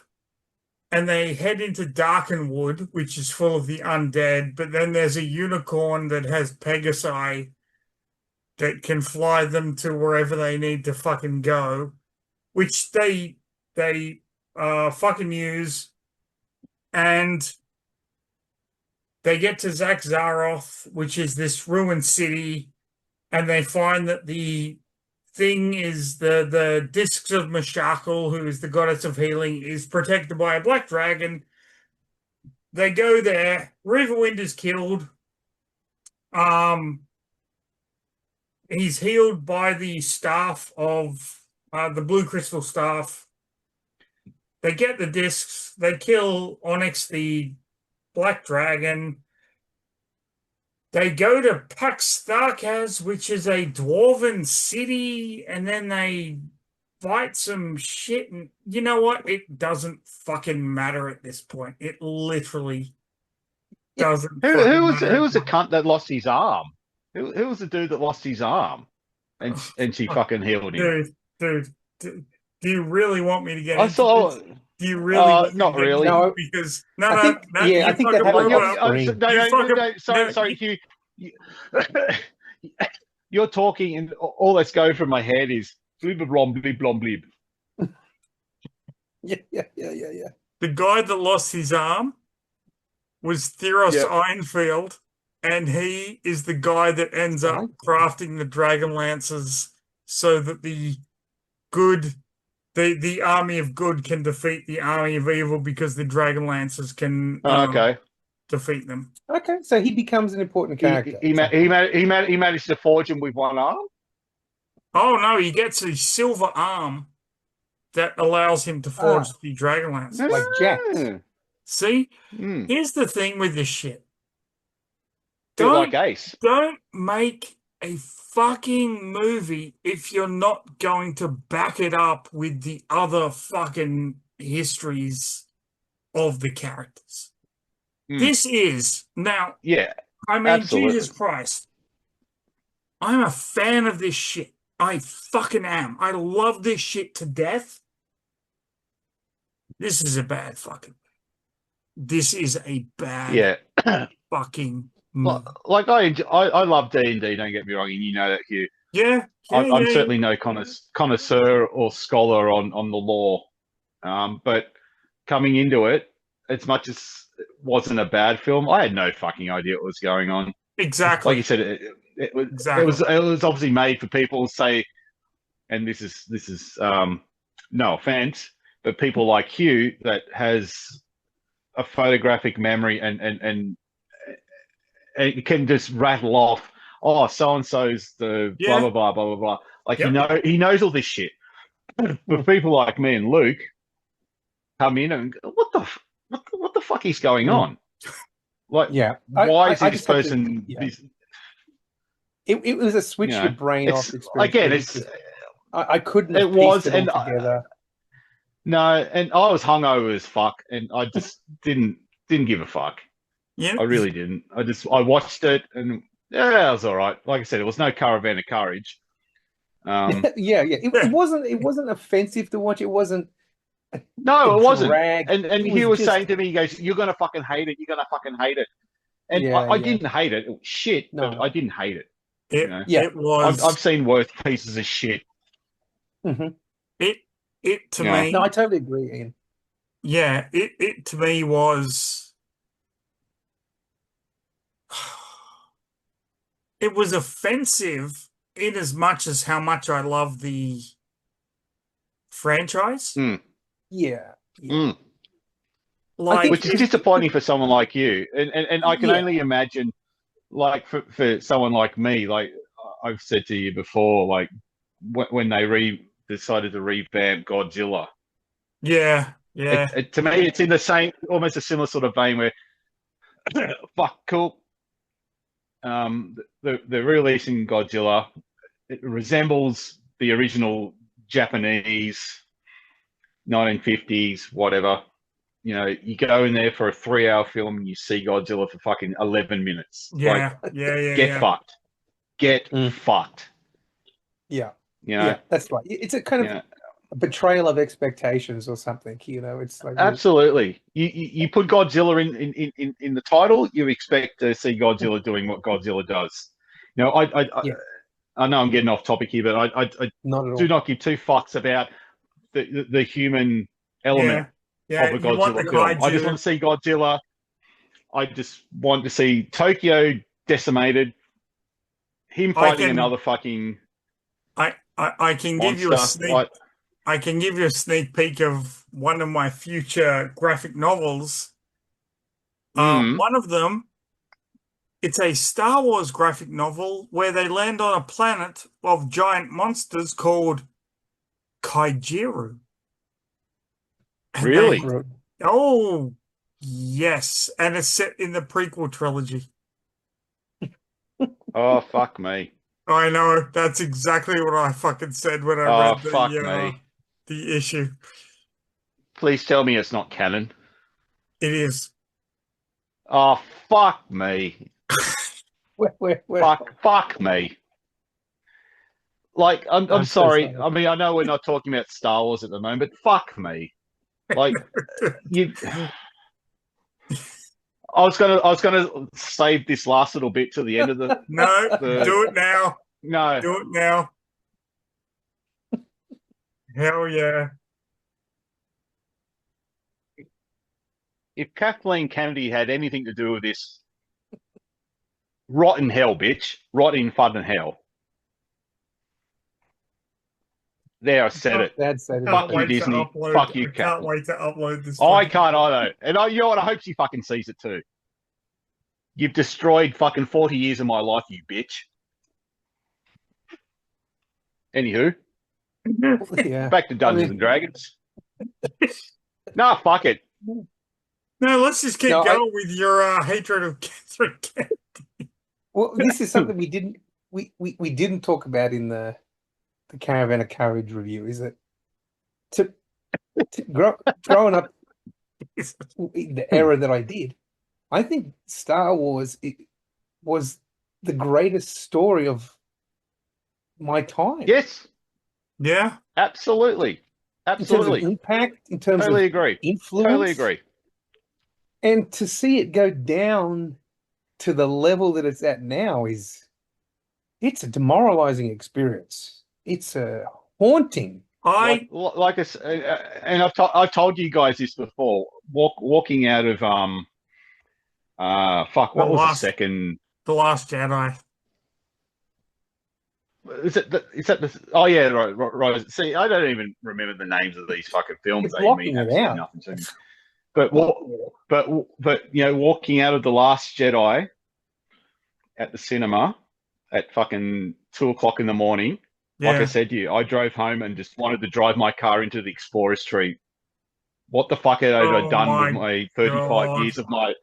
and they head into Darkenwood, which is full of the undead. But then there's a unicorn that has Pegasi that can fly them to wherever they need to fucking go, which they fucking use, and they get to Zak Zaroth, which is this ruined city, and they find that the thing is the discs of Mashakal, who is the goddess of healing, is protected by a black dragon. They go there. Riverwind is killed. He's healed by the staff of the blue crystal staff. They get the discs. They kill Onyx, the black dragon. They go to Pax Tharkaz, which is a dwarven city, and then they fight some shit. And you know what? It doesn't fucking matter at this point. It literally doesn't. Who was the cunt that lost his arm? Who was the dude that lost his arm? And she fucking healed him. Dude, do you really want me to get I into saw. this? Do you really? Want me not to get really. into No. it? Because I think that happened. Sorry, Hugh. You're talking, and all that's going from my head is blib blom blib blom blib. Yeah. The guy that lost his arm was Theros Yep. Ironfield, and he is the guy that ends up crafting the Dragonlances so that the army of good can defeat the army of evil, because the Dragonlancers can defeat them. Okay, so he becomes an important character. He managed to forge him with one arm. Oh no, he gets a silver arm that allows him to forge the Dragonlance. Like Jax. See? Here's the thing with this shit. Like Ace. Don't make a fucking movie if you're not going to back it up with the other fucking histories of the characters. This is now. Yeah. I mean, absolutely. Jesus Christ. I'm a fan of this shit. I fucking am. I love this shit to death. This is a bad fucking. This is a bad fucking movie. Like I love D&D, don't get me wrong, and you know that, Hugh. Yeah. I'm certainly no connoisseur or scholar on the lore. But coming into it, as much as it wasn't a bad film, I had no fucking idea what was going on. Exactly. Like you said, it was obviously made for people to say, and this is no offense, but people like Hugh that has a photographic memory and it can just rattle off, oh, so and so's the blah blah blah blah blah blah. Like he knows all this shit. But people like me and Luke come in and go, what the fuck is going on? Like, why is this person? It was a switch your brain off experience. Again, I couldn't. It was, and together. No, and I was hungover as fuck, and I just didn't give a fuck. Yeah, I really didn't. I watched it, and it was all right. Like I said, it was no Caravan of Courage. It wasn't offensive to watch. It wasn't. No, it wasn't. Drag. And he was saying to me, he goes, "You're gonna fucking hate it. You're gonna fucking hate it." And I didn't hate it. It was shit, but I didn't hate it. It was. I've seen worse pieces of shit. Mm-hmm. It to me. No, I totally agree, Ian. Yeah, it to me was. It was offensive in as much as how much I love the franchise. Yeah. Like, which is disappointing for someone like you, and I can only imagine, like for someone like me, like I've said to you before, like when they decided to revamp Godzilla. Yeah. To me, it's in the same, almost a similar sort of vein where, fuck, cool. They're releasing Godzilla. It resembles the original Japanese 1950s, whatever. You know, you go in there for a 3-hour film and you see Godzilla for fucking 11 minutes. Yeah. Get fucked. Get fucked. Yeah. You know? Yeah, that's right. It's a kind of a betrayal of expectations or something. It's like Absolutely. You put Godzilla in the title, you expect to see Godzilla doing what Godzilla does. Yeah. I know I'm getting off topic here, but I not at do all. not give two fucks about the human element Yeah, of a you want the Godzilla film. I just kaiju. want to see Godzilla. I just want to see Tokyo decimated, him fighting another fucking I can give you a monster. sneak. I can give you a sneak peek of one of my future graphic novels. One of them, it's a Star Wars graphic novel where they land on a planet of giant monsters called Kaijiru. And Really? oh, yes. And it's set in the prequel trilogy. Oh, fuck me. I know. That's exactly what I fucking said when I Oh, read fuck me. the issue. Please tell me it's not canon. It is. Oh, fuck me. Fuck me. Like, I'm sorry. I mean, I know we're not talking about Star Wars at the moment, but fuck me. Like, you. I was gonna save this last little bit to the end of the. No, do it now. No, Do it now. Hell yeah. if Kathleen Kennedy had anything to do with this, rot in hell, bitch. Rot in fucking hell. There, I said it. That's it. Fuck you, Disney. Fuck you, I can't Kathleen. wait to upload this. I can't either. And you know what? I hope she fucking sees it too. You've destroyed fucking 40 years of my life, you bitch. Anywho, Yeah. back to Dungeons and Dragons. Nah, fuck it. No, let's just keep going with your hatred of Catherine Kennedy. Well, this is something we didn't talk about in the Caravan of Courage review, is it? Growing up in the era that I did, I think Star Wars was the greatest story of my time. Yes. Yeah. Absolutely. In terms of impact, in terms totally of agree. influence. Totally agree. And to see it go down to the level that it's at now it's a demoralizing experience. It's a haunting. Like I and I've told you guys this before. Walking out of what was the second? The Last Jedi. Is that the? Oh yeah, right. See, I don't even remember the names of these fucking films. They mean absolutely nothing to me. But you know, walking out of The Last Jedi at the cinema at fucking 2:00 in the morning. Like I said to you, I drove home and just wanted to drive my car into the Explorer Street. What the fuck had I done with my 35 years of my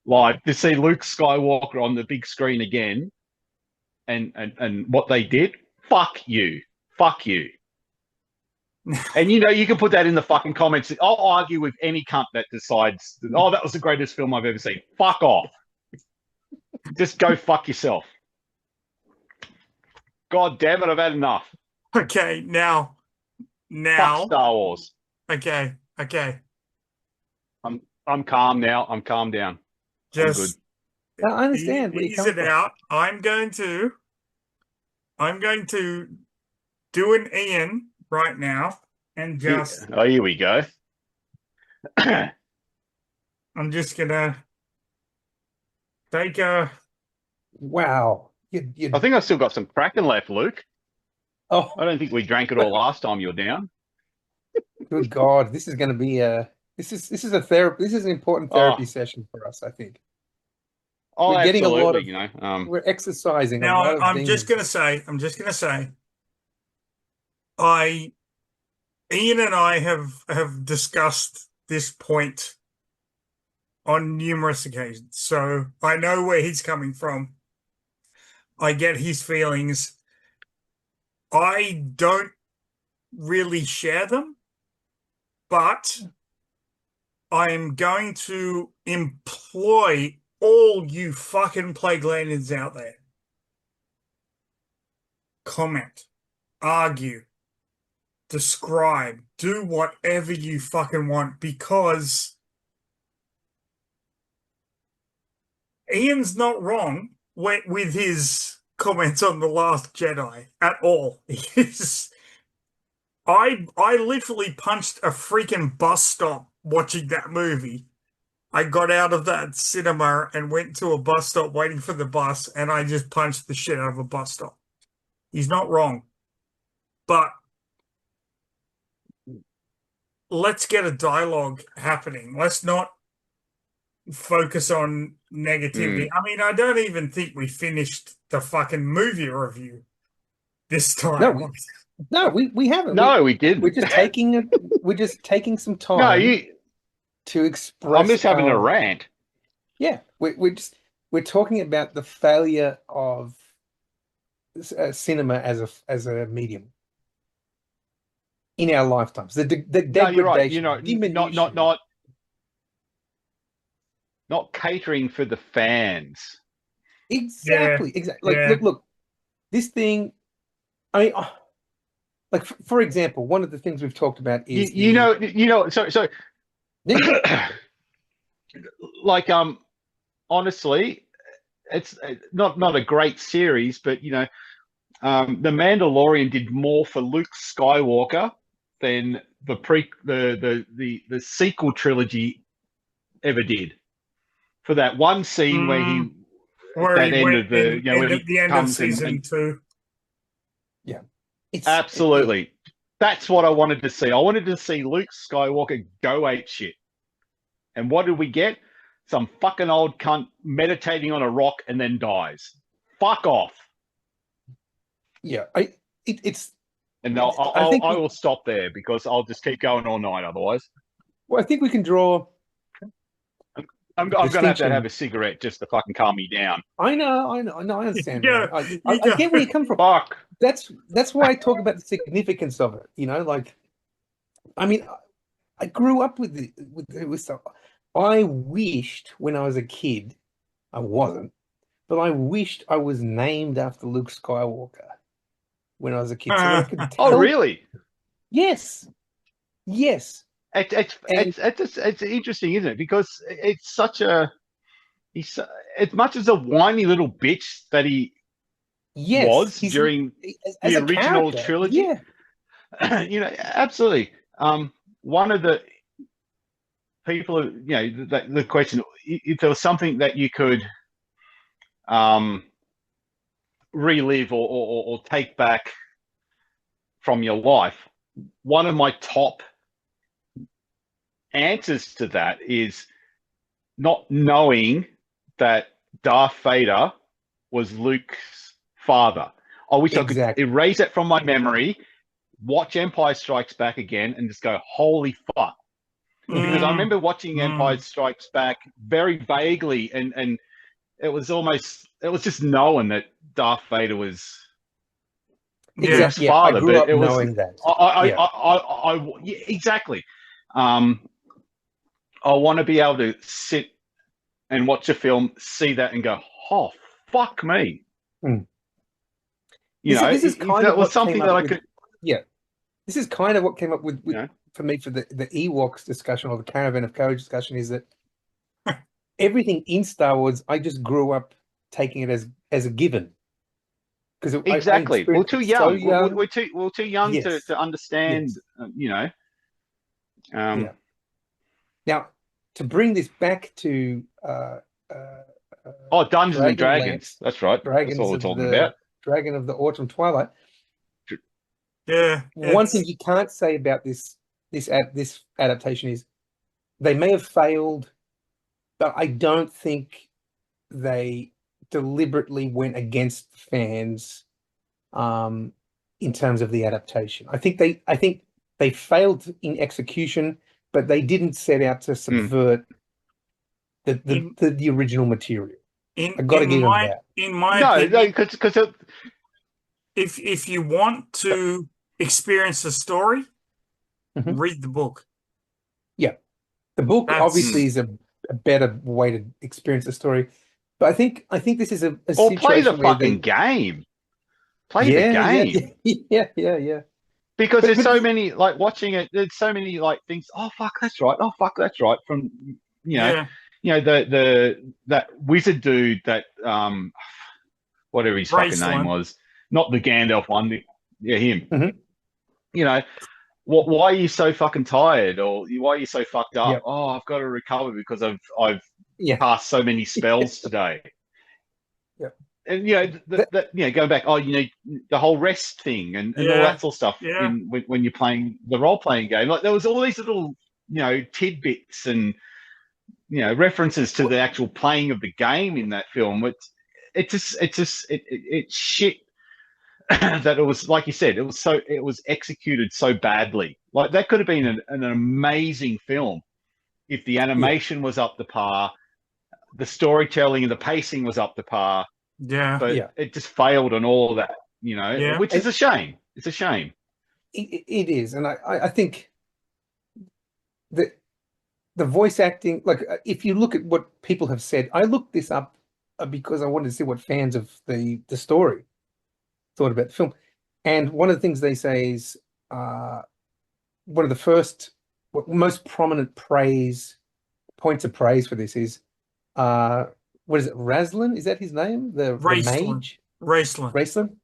life? To see Luke Skywalker on the big screen again and what they did, fuck you. Fuck you. And you can put that in the fucking comments. I'll argue with any cunt that decides, that was the greatest film I've ever seen. Fuck off. Just go fuck yourself. God damn it, I've had enough. Okay, now. Fuck Star Wars. Okay. I'm calm now. I'm calmed down. Just I understand. Ease it out. I'm going to do an Ian right now and just. Oh, here we go. I'm just gonna take a. Wow. I think I've still got some Kraken left, Luke. Oh, I don't think we drank it all last time you were down. Good God, this is going to be this is a therapy. This is an important therapy session for us, I think. Oh, we're getting absolutely. a lot of, we're exercising. Now, a lot of I'm just gonna say, Ian and I have discussed this point on numerous occasions, so I know where he's coming from. I get his feelings. I don't really share them, but I am going to employ all you fucking Plaguelands out there. Comment, argue, describe, do whatever you fucking want, because Ian's not wrong with his comments on The Last Jedi at all. I literally punched a freaking bus stop watching that movie. I got out of that cinema and went to a bus stop waiting for the bus, and I just punched the shit out of a bus stop. He's not wrong. But let's get a dialogue happening. Let's not focus on negativity. I mean, I don't even think we finished the fucking movie review this time. No, we haven't. No, we didn't. We're just taking some time. No, to express. I'm just having a rant. Yeah, we're talking about the failure of cinema as a medium in our lifetimes. The degradation. No, you're right. You know, not catering for the fans. Exactly. Look. This thing. I mean, like for example, one of the things we've talked about is So. Like honestly, it's not a great series, but The Mandalorian did more for Luke Skywalker than the sequel trilogy ever did. For that one scene where he ended the end of season 2. Yeah, absolutely. That's what I wanted to see. I wanted to see Luke Skywalker go ape shit. And what did we get? Some fucking old cunt meditating on a rock and then dies. Fuck off. Yeah, I will stop there because I'll just keep going all night otherwise. Well, I think we can draw. I'm going to have a cigarette just to fucking calm me down. I know. I understand. Yeah, I get where you come from. Fuck. That's why I talk about the significance of it. Like, I mean, I grew up with stuff. I wished when I was a kid, I wasn't, but I wished I was named after Luke Skywalker when I was a kid. So I could tell. Oh, really? Yes. It's interesting, isn't it? Because it's he's as much as a whiny little bitch that he was during the original trilogy. Yeah. Absolutely. One of the people, the question, if there was something that you could relive or take back from your life, one of my top answers to that is not knowing that Darth Vader was Luke's father. I wish I could erase it from my memory, watch Empire Strikes Back again, and just go, holy fuck. Because I remember watching Empire Strikes Back very vaguely, and it was just knowing that Darth Vader was Luke's father. I grew up knowing that. Exactly. I want to be able to sit and watch a film, see that, and go, oh, fuck me. This is kind that of was something that I could. Yeah, this is kind of what came up with for me for the Ewoks discussion or the Caravan of Courage discussion, is that everything in Star Wars, I just grew up taking it as a given. Because exactly, we're too young. We're too young to understand. Yes. Now, to bring this back to Dungeons and Dragons. That's right. That's all we're talking about. Dragon of the Autumn Twilight. Yeah. One thing you can't say about this adaptation is they may have failed, but I don't think they deliberately went against fans in terms of the adaptation. I think they failed in execution, but they didn't set out to subvert the original material. I got to give them that. In my opinion, because if you want to experience a story, read the book. Yeah, the book obviously is a better way to experience the story, but I think this is a situation play the where fucking game. Play the game. Yeah. because But- there's but so the- many, like, watching it. There's so many like things. Oh fuck, that's right. Oh fuck, that's right. From Yeah. that wizard dude that whatever his fucking name Raceland. was, not the Gandalf one. Yeah, him. Mhm. You know, why are you so fucking tired, or why are you so fucked up? Yep. Oh, I've got to recover because I've Yeah. cast so many spells today. Yep. And going back, the whole rest thing and all Yeah. that sort of stuff Yeah. when you're playing the role playing game. Like there was all these little tidbits and references to the actual playing of the game in that film. It's shit that it was, like you said, it was executed so badly. Like that could have been an amazing film if the animation was up to par, the storytelling and the pacing was up to par. Yeah. But it just failed on all of that, Yeah. which is a shame. It's a shame. It is, and I think that the voice acting, like if you look at what people have said, I looked this up because I wanted to see what fans of the story thought about the film, and one of the things they say is one of the most prominent points of praise for this is what is it, Raslan? Is that his name? The mage? Raceland. Raceland?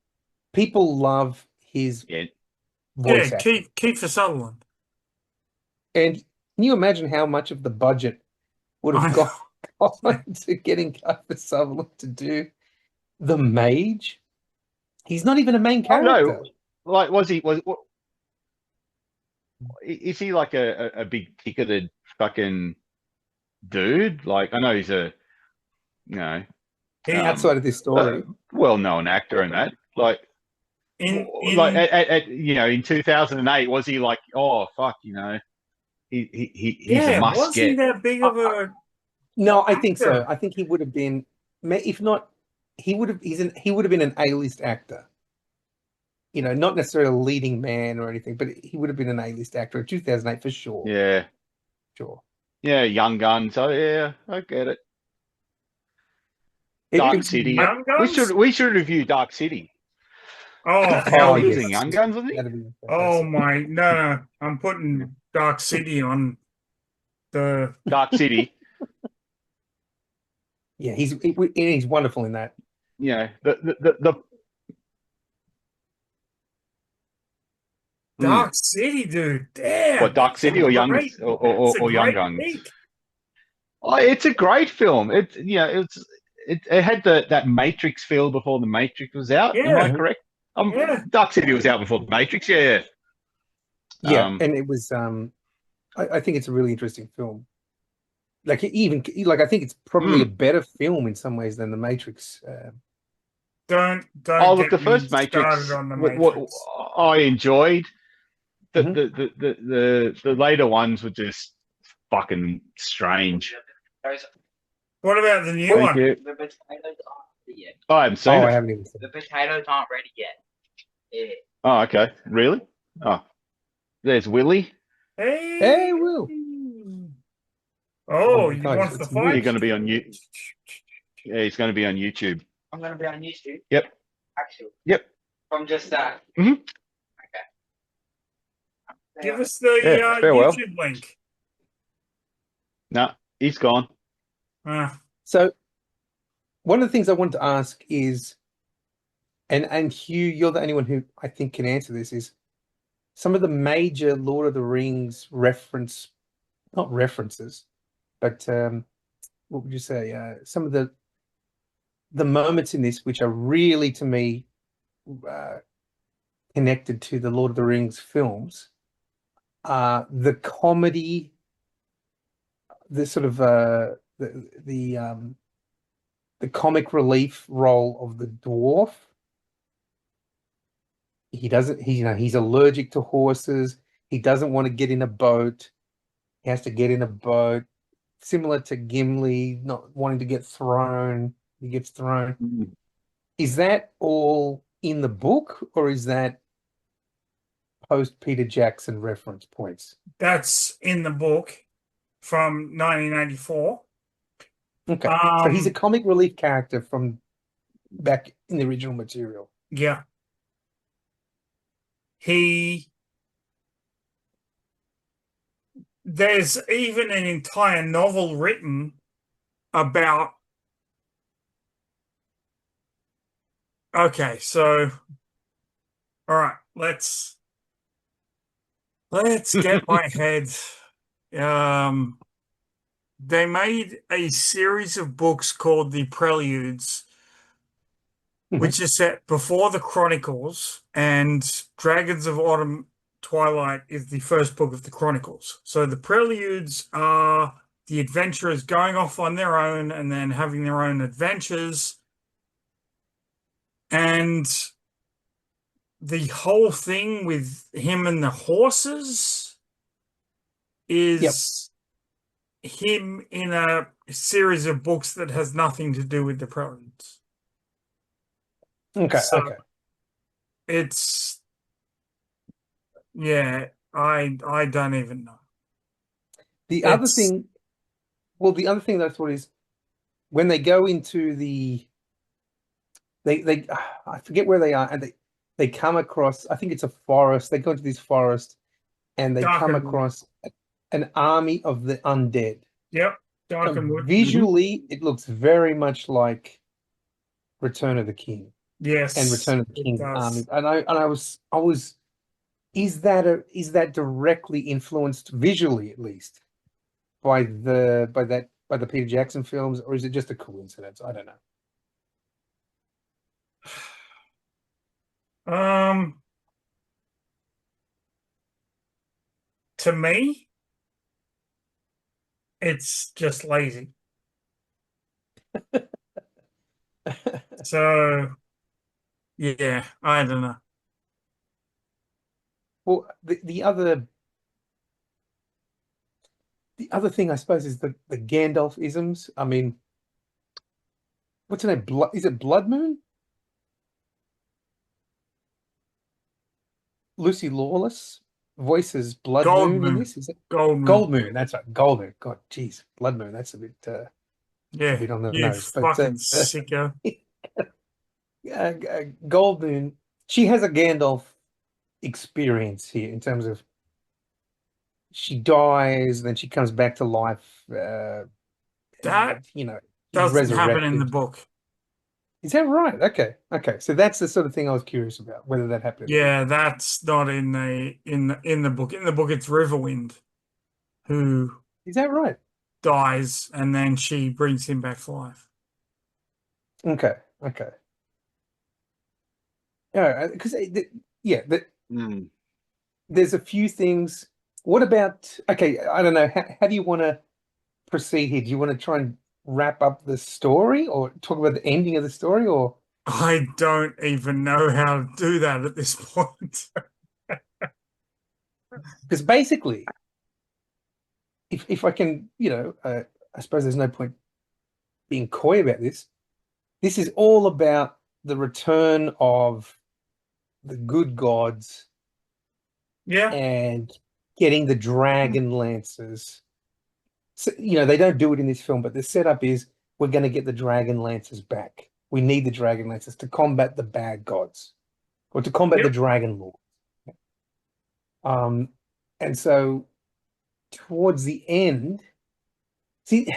People love his voice Yeah, acting. Kiefer Sutherland. And can you imagine how much of the budget would have gone to getting Kiefer Sutherland to do the mage? He's not even a main character. No, like is he like a big ticketed fucking dude? Like I know he's Outside of this story, well-known actor and that. Like in in 2008, was he like, oh fuck, he's a must was he get? that big of a? no, I think so. actor? I think he would have been, if not, he would have been an A-list actor. Not necessarily a leading man or anything, but he would have been an A-list actor in 2008 for sure. Yeah, Sure. yeah, Young Guns. Oh yeah, I get it. Dark City. Young Guns? We should review Dark City. Oh, He hell was yes. in Young Guns, wasn't he? That'd be Oh fantastic. my no! I'm putting Dark City on the. Dark City. Yeah, he's wonderful in that. The Dark City, dude. Damn. What, Dark City or Young Great- or that's a Young great Guns? pick. Oh, it's a great film. It had that Matrix feel before the Matrix was out. Am I Yeah. correct? Yeah. Dark City was out before the Matrix. Yeah. Yeah, Um, and it was. I think it's a really interesting film. Like I think it's probably a better film in some ways than The Matrix. Don't. Oh, look, get the first me Matrix. started on the What Matrix. I enjoyed. Mhm. The later ones were just fucking strange. What about the new Thank one? you. The potatoes aren't ready yet. Oh, I haven't seen I it. haven't even seen The it. potatoes aren't ready yet. Yeah. Oh, okay. Really? Oh, there's Willie. Hey, Will. Oh, my you God, want it's the fight? You're going to be on you. Yeah, he's going to be on YouTube. I'm gonna be on YouTube. Yep. Actually. Yep. From just that. Mhm. Okay. Give us the Yeah, farewell. YouTube link. No, he's gone. So, one of the things I wanted to ask is, and Hugh, you're the only one who I think can answer this, is some of the major Lord of the Rings not references, but what would you say? Some of the moments in this which are really, to me, connected to the Lord of the Rings films, the comedy, the sort of the comic relief role of the dwarf. He's allergic to horses. He doesn't want to get in a boat. He has to get in a boat. Similar to Gimli not wanting to get thrown. He gets thrown. Is that all in the book, or is that post Peter Jackson reference points? That's in the book from 1994. Okay, so he's a comic relief character from back in the original material. Yeah. He there's even an entire novel written about. Okay, so all right, let's get my head. Um, they made a series of books called the Preludes, which is set before the Chronicles, and Dragons of Autumn Twilight is the first book of the Chronicles. So the Preludes are the adventurers going off on their own and then having their own adventures. And the whole thing with him and the horses is him in a series of books that has nothing to do with the Preludes. Okay, So okay. it's, yeah, I don't even know. The other It's thing, well, the other thing that I thought is when they go into they I forget where they are, and they come across, I think it's a forest. They go into this forest and they come Darkenwood. across an army of the undead. Yep, Darkenwood. Visually, it looks very much like Return of the King Yes, and Return of the it King's does. army. And I was, is that directly influenced visually, at least, by the Peter Jackson films, or is it just a coincidence? I don't know. To me, it's just lazy. So, yeah, I don't know. Well, the other thing, I suppose, is the Gandalf isms. I mean, what's her name? Is it Blood Moon? Lucy Lawless voices Blood Gold Moon in Moon. this. Is it Gold Moon. Gold Moon? That's right, Gold Moon. God, geez, Blood Moon. That's a bit Yeah, on the you nose. But fucking sicko. Gold Moon, she has a Gandalf experience here in terms of she dies, then she comes back to life. That and, you know, is doesn't happen in the resurrected. book. Is that right? Okay. So that's the sort of thing I was curious about, whether that happened. Yeah, that's not in the book. In the book, it's Riverwind who Is that right? dies, and then she brings him back to life. Okay. Yeah, because there's a few things. What about? Okay, I don't know. How do you want to proceed here? Do you want to try and wrap up the story, or talk about the ending of the story, or? I don't even know how to do that at this point. Because basically, if I can, I suppose there's no point being coy about this. This is all about the return of the good gods, Yeah, and getting the Dragonlances. So, they don't do it in this film, but the setup is we're going to get the Dragonlances back. We need the Dragonlances to combat the bad gods, or to combat the Dragon Lord. And so towards the end, the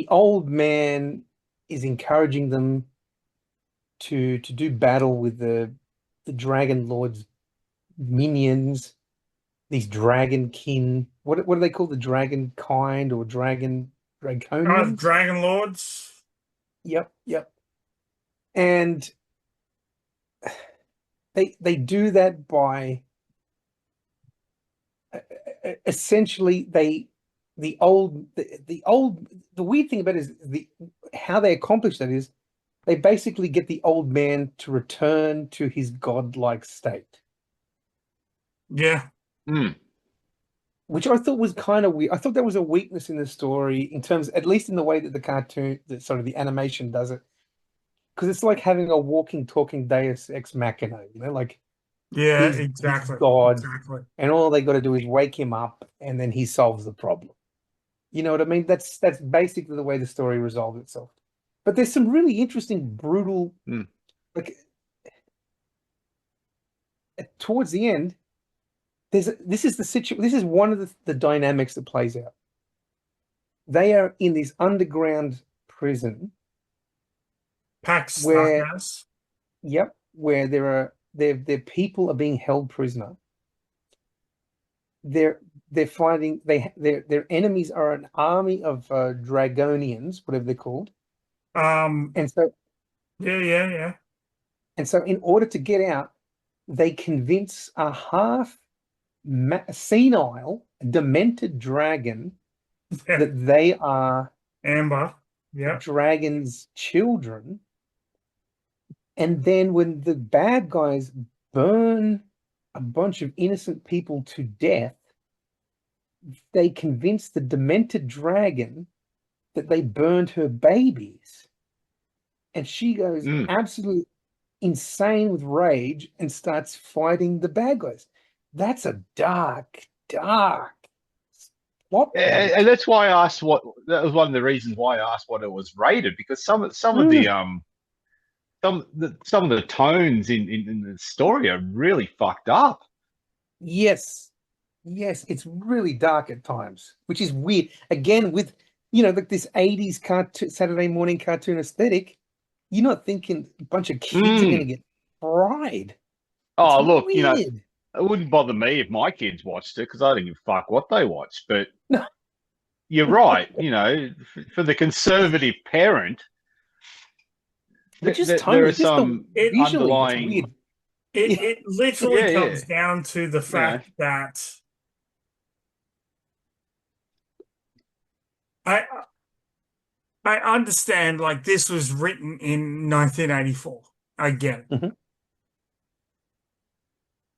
old man is encouraging them to do battle with the Dragon Lord's minions, these dragonkin. What are they called? The dragon kind, or draconians? Dragon Lords. Yep. And they do that by essentially the weird thing about it is how they accomplish that is they basically get the old man to return to his godlike state. Yeah. Which I thought was kind of weird. I thought that was a weakness in the story, in terms, at least in the way that the cartoon, that sort of the animation does it, because it's like having a walking, talking Deus Ex Machina, like exactly. he's God, exactly. and all they got to do is wake him up, and then he solves the problem. You know what I mean? That's basically the way the story resolves itself. But there's some really interesting, brutal, like towards the end, this is the situation. This is one of the dynamics that plays out. They are in this underground prison Pax where, Stuckers. yep, where their people are being held prisoner. They're fighting. Their enemies are an army of Dragonians, whatever they're called. And so Yeah. in order to get out, they convince a half senile, demented dragon Yeah. that they are Amber. Yeah. dragon's children. And then when the bad guys burn a bunch of innocent people to death, they convince the demented dragon that they burned her babies. And she goes absolutely insane with rage and starts fighting the bad guys. That's a dark plot. And that's why I asked that was one of the reasons why I asked what it was rated, because some of the some of the tones in the story are really fucked up. Yes, it's really dark at times, which is weird. Again, with like this 80s Saturday morning cartoon aesthetic, you're not thinking a bunch of kids are going to get fried. Oh, It's look, weird. it wouldn't bother me if my kids watched it because I don't give a fuck what they watch. But No. you're right. For the conservative parent, But just there tonally, are some visually, underlying. it's weird. It literally Yeah, comes down to the fact that I understand, like, this was written in 1984. I get it. Mhm.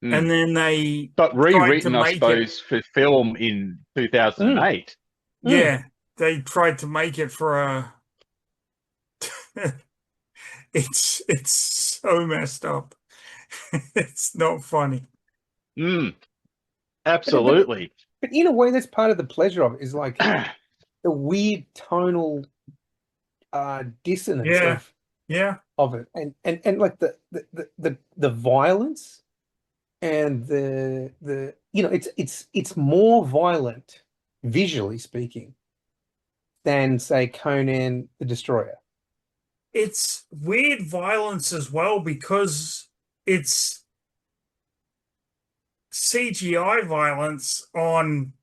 And then they But tried to rewritten, I make suppose, for film in 2008. Yeah, they tried to make it for a. It's so messed up. It's not funny. Absolutely. But in a way, that's part of the pleasure of it, is like the weird tonal dissonance of it, and like the violence and the it's more violent visually speaking than, say, Conan the Destroyer. It's weird violence as well because it's CGI violence on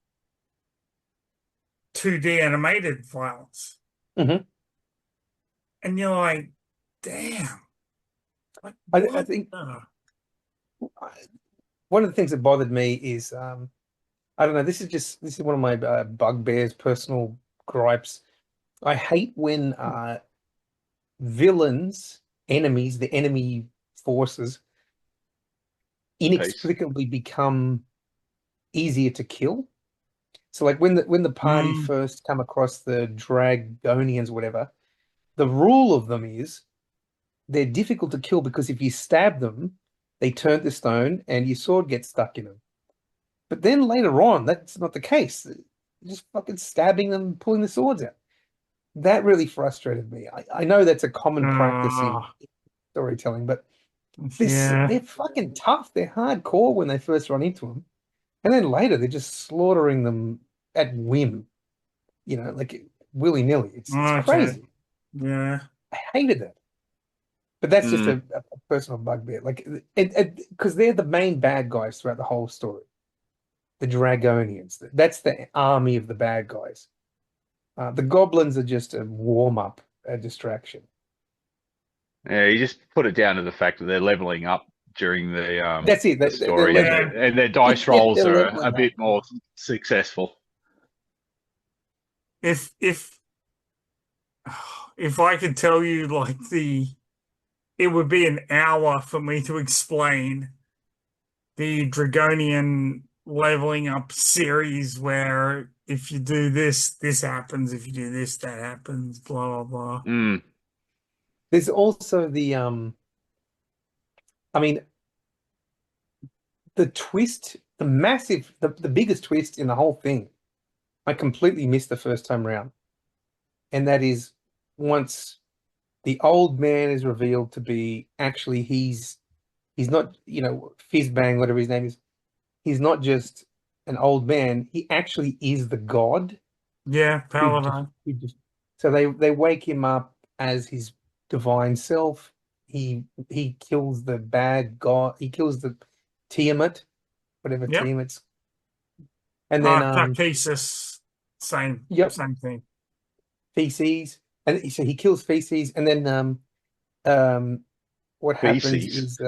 2D animated violence. Mm-hmm. And you're like, damn. Like, I think one of the things that bothered me is I don't know, this is one of my bugbears, personal gripes. I hate when villains, enemies, the enemy forces inexplicably become easier to kill. So like when the party first come across the Dragonians, whatever, the rule of them is they're difficult to kill because if you stab them, they turn to stone and your sword gets stuck in them. But then later on, that's not the case. You're just fucking stabbing them, pulling the swords out. That really frustrated me. I know that's a common practice in storytelling, but they're fucking tough. They're hardcore when they first run into them. And then later, they're just slaughtering them at whim, like willy-nilly. It's crazy. Yeah. I hated that. But that's just a personal bugbear. Like, because they're the main bad guys throughout the whole story. The Dragonians. That's the army of the bad guys. The goblins are just a warm-up, a distraction. Yeah, you just put it down to the fact that they're leveling up during the that's it. The story, and their dice rolls are a bit more successful. If I could tell you, like, it would be an hour for me to explain the Dragonian leveling up series where if you do this, this happens. If you do this, that happens. Blah blah blah. There's also the I mean, the twist, the biggest twist in the whole thing, I completely missed the first time round, and that is once the old man is revealed to be actually he's not Fizzbang, whatever his name is. he's not just an old man, he actually is the god. Yeah, who Paladin. So they wake him up as his divine self. He kills the bad god. He kills the Tiamat, whatever Yep. Tiamat's, and then Cachesis, same Yep. thing. Feces, and so he kills Feces, and then what happens Feces. is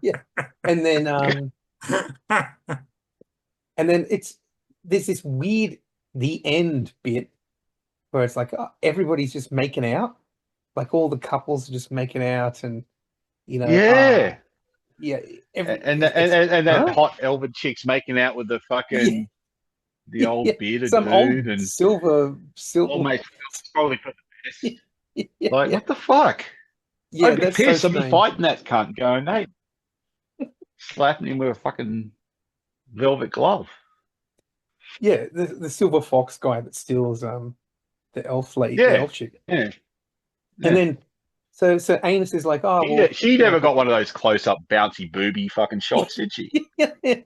yeah, and then there's this weird the end bit where it's like everybody's just making out, like all the couples are just making out, and Yeah. yeah, And that huh? hot elven chick's making out with the fucking the old Yeah, bearded some dude, old and silver, almost probably for the best. yeah, Like, what the fuck? yeah, I'd be that's so pissed. I'd be strange. fighting that cunt, going, hey, slapping him with a fucking velvet glove. Yeah, the silver fox guy that steals the elf lady, the Yeah, elf chick, yeah. and then so Anus is like, oh well, She never got one of those close-up bouncy booby fucking shots, did she?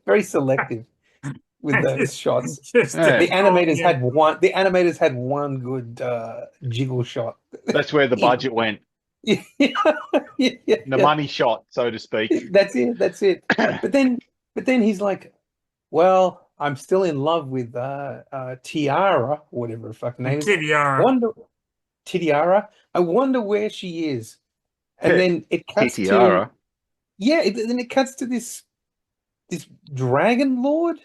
very selective with those shots. Just Yeah. The animators yeah. had one. The animators had one good jiggle shot. That's where the Yeah. budget went. Yeah, The money shot, so to speak. That's it. That's it. But then he's like, well, I'm still in love with Tiara, whatever her fucking name is. Kitiara. Wonder Tiara. I wonder where she is. And then it cuts to Tiara. then it cuts to this dragon lord.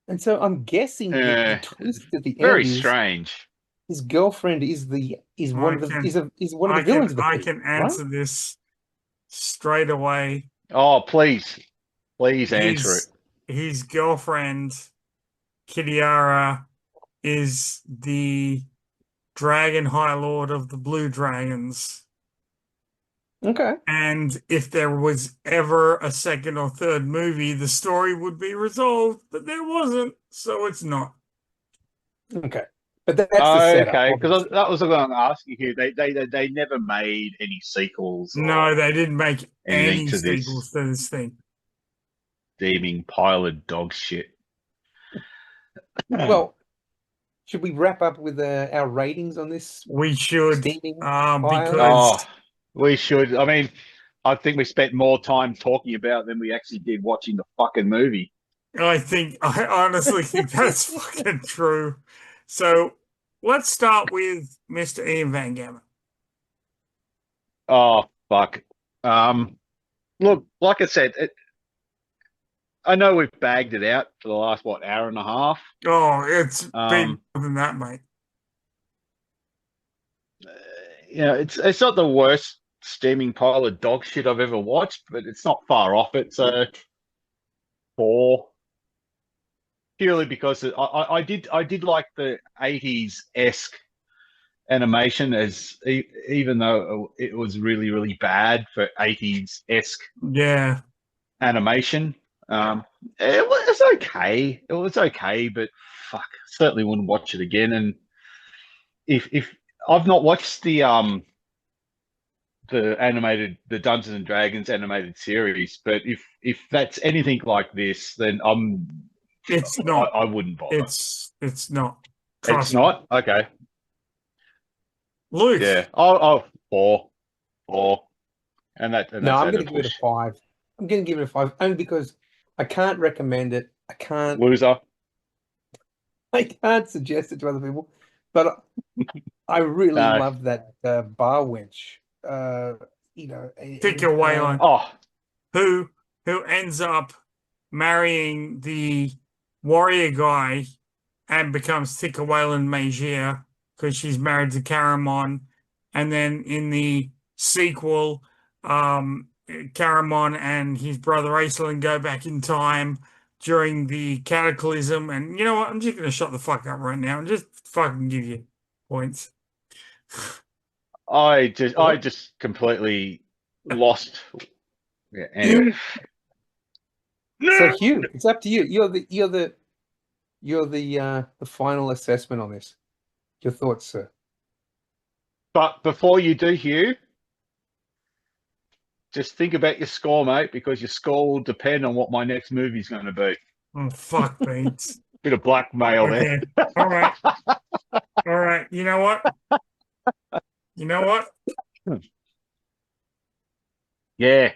And so I'm guessing the twist at the Very end is strange. his girlfriend is one of the I villains of the I piece, can right? answer this straight away. Oh, please answer it. His girlfriend, Kitiara, is the Dragon High Lord of the Blue Dragons. Okay. And if there was ever a second or third movie, the story would be resolved, but there wasn't, so it's not. Okay. But that's the setup. Okay, because Obviously. that was what I'm asking you. They never made any sequels or No, they didn't make anything any to sequels this to this thing. steaming pile of dog shit. Well, should we wrap up with our ratings on this? We should, Steaming because we should. I mean, I think we spent more time talking about it than we actually did watching the fucking movie. I honestly think that's fucking true. So let's start with Mr. Ian Van Gamma. Oh, fuck. Look, like I said, I know we've bagged it out for the last, hour and a half. Oh, it's been more than that, mate. It's not the worst steaming pile of dog shit I've ever watched, but it's not far off it. So 4, purely because I did like the 80s-esque animation, as even though it was really, really bad for 80s-esque animation. It was okay. It was okay, but fuck, certainly wouldn't watch it again. And if I've not watched the Dungeons and Dragons animated series, but if that's anything like this, then it's not. I wouldn't bother. It's not. It's not? Okay. Luke. Yeah. Oh, 4. And that's no, I'm going to give it a 5. I'm going to give it a 5 only because I can't recommend it. I can't. Loser. I can't suggest it to other people, but I really love that bar wench. Tika Whalen. Oh, who ends up marrying the warrior guy and becomes Tika Whalen Magier because she's married to Caramon, and then in the sequel, Caramon and his brother Aislinn go back in time during the Cataclysm, and you know what? I'm just going to shut the fuck up right now and just fucking give you points. I just completely lost. Yeah, anyway. So Hugh, it's up to you. You're the final assessment on this. Your thoughts, sir? But before you do, Hugh, just think about your score, mate, because your score will depend on what my next movie's going to be. Oh, fuck, Pete. Bit of blackmail there. Okay. All right. All right. You know what? You know what? Yeah.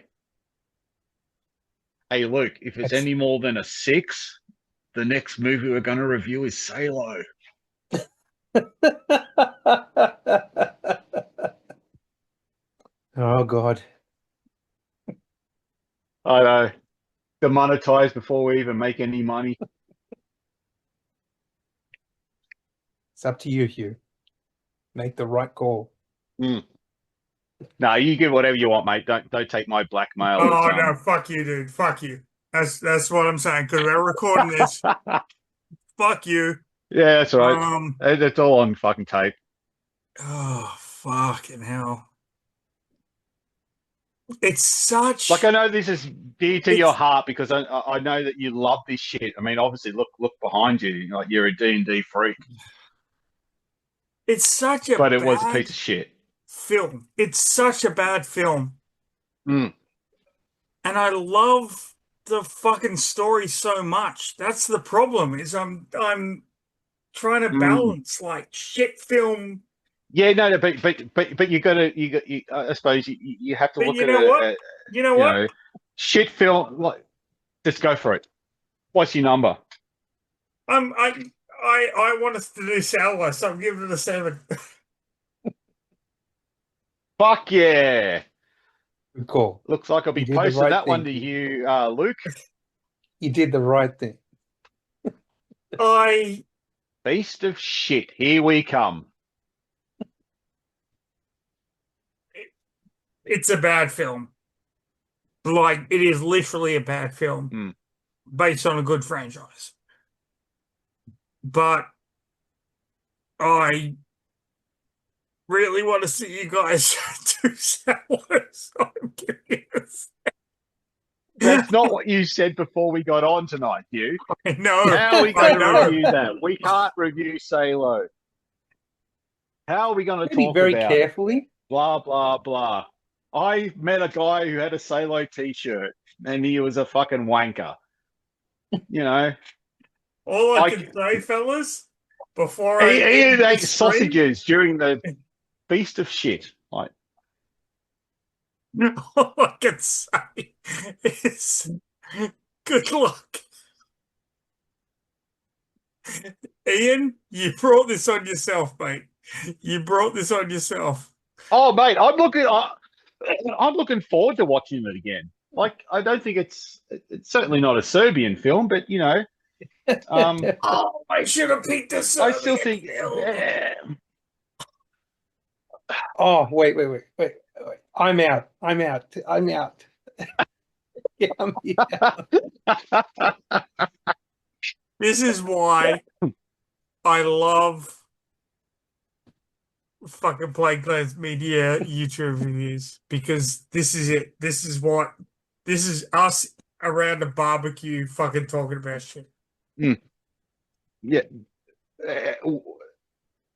Hey, Luke, if it's That's- any more than a 6, the next movie we're going to review is Salo. Oh God. I know. Demonetized before we even make any money. It's up to you, Hugh. Make the right call. No, you give whatever you want, mate. Don't take my blackmail. Oh, It's, no. Fuck you, dude. Fuck you. That's what I'm saying, because we're recording this. Fuck you. Yeah, that's right. It's all on fucking tape. Oh, fucking hell. It's such... Like, I know this is dear to your heart because I know that you love this shit. I mean, obviously, look behind you. Like, you're a D&D freak. It's such a But it was a bad piece of shit. film. It's such a bad film. Mm. And I love the fucking story so much. That's the problem, is I'm trying to balance like shit film. Yeah, no, but you I suppose you have to But look you at know it. what? You know what? Shit film. Like, just go for it. What's your number? I want us to do Salwa, so I'm giving it a 7. Fuck yeah! Good call. Looks like I'll be You did the posting right that one thing, to Hugh. you, Luke. You did the right thing. Beast of shit. Here we come. It's a bad film. Like, it is literally a bad film based on a good franchise. But I really want to see you guys do Salwa, so I'm curious. That's not what you said before we got on tonight, Hugh. I know. How are we I going to know. review that? We can't review Salo. How are we going to Maybe talk very about carefully. blah, blah, blah? I met a guy who had a Salo t-shirt and he was a fucking wanker. You know? All I can say, fellas, before I He end ate this stream, sausages during the Beast of Shit. Like, all I can say is good luck. Ian, you brought this on yourself, mate. You brought this on yourself. oh, mate, I'm looking forward to watching it again. Like, I don't think it's certainly not a Serbian film, but you know, Oh, I should have picked a Serbian I still think. film. Oh, wait. I'm out. Yeah, I'm out. This is why I love fucking Plaguelands Media YouTube reviews, because this is it. This is us around a barbecue fucking talking about shit. Yeah,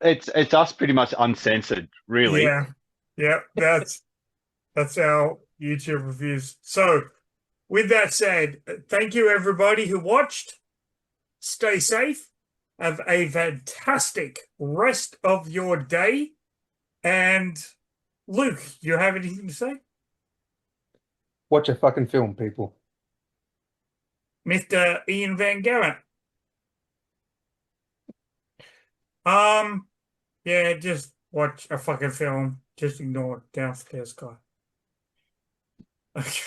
it's us pretty much uncensored, really. Yeah, that's our YouTube reviews. So, with that said, thank you everybody who watched. Stay safe. Have a fantastic rest of your day. And Luke, you have anything to say? Watch a fucking film, people. Mr. Ian Van Garrett. Yeah, just watch a fucking film. Just ignore it. Downstairs guy. Okay.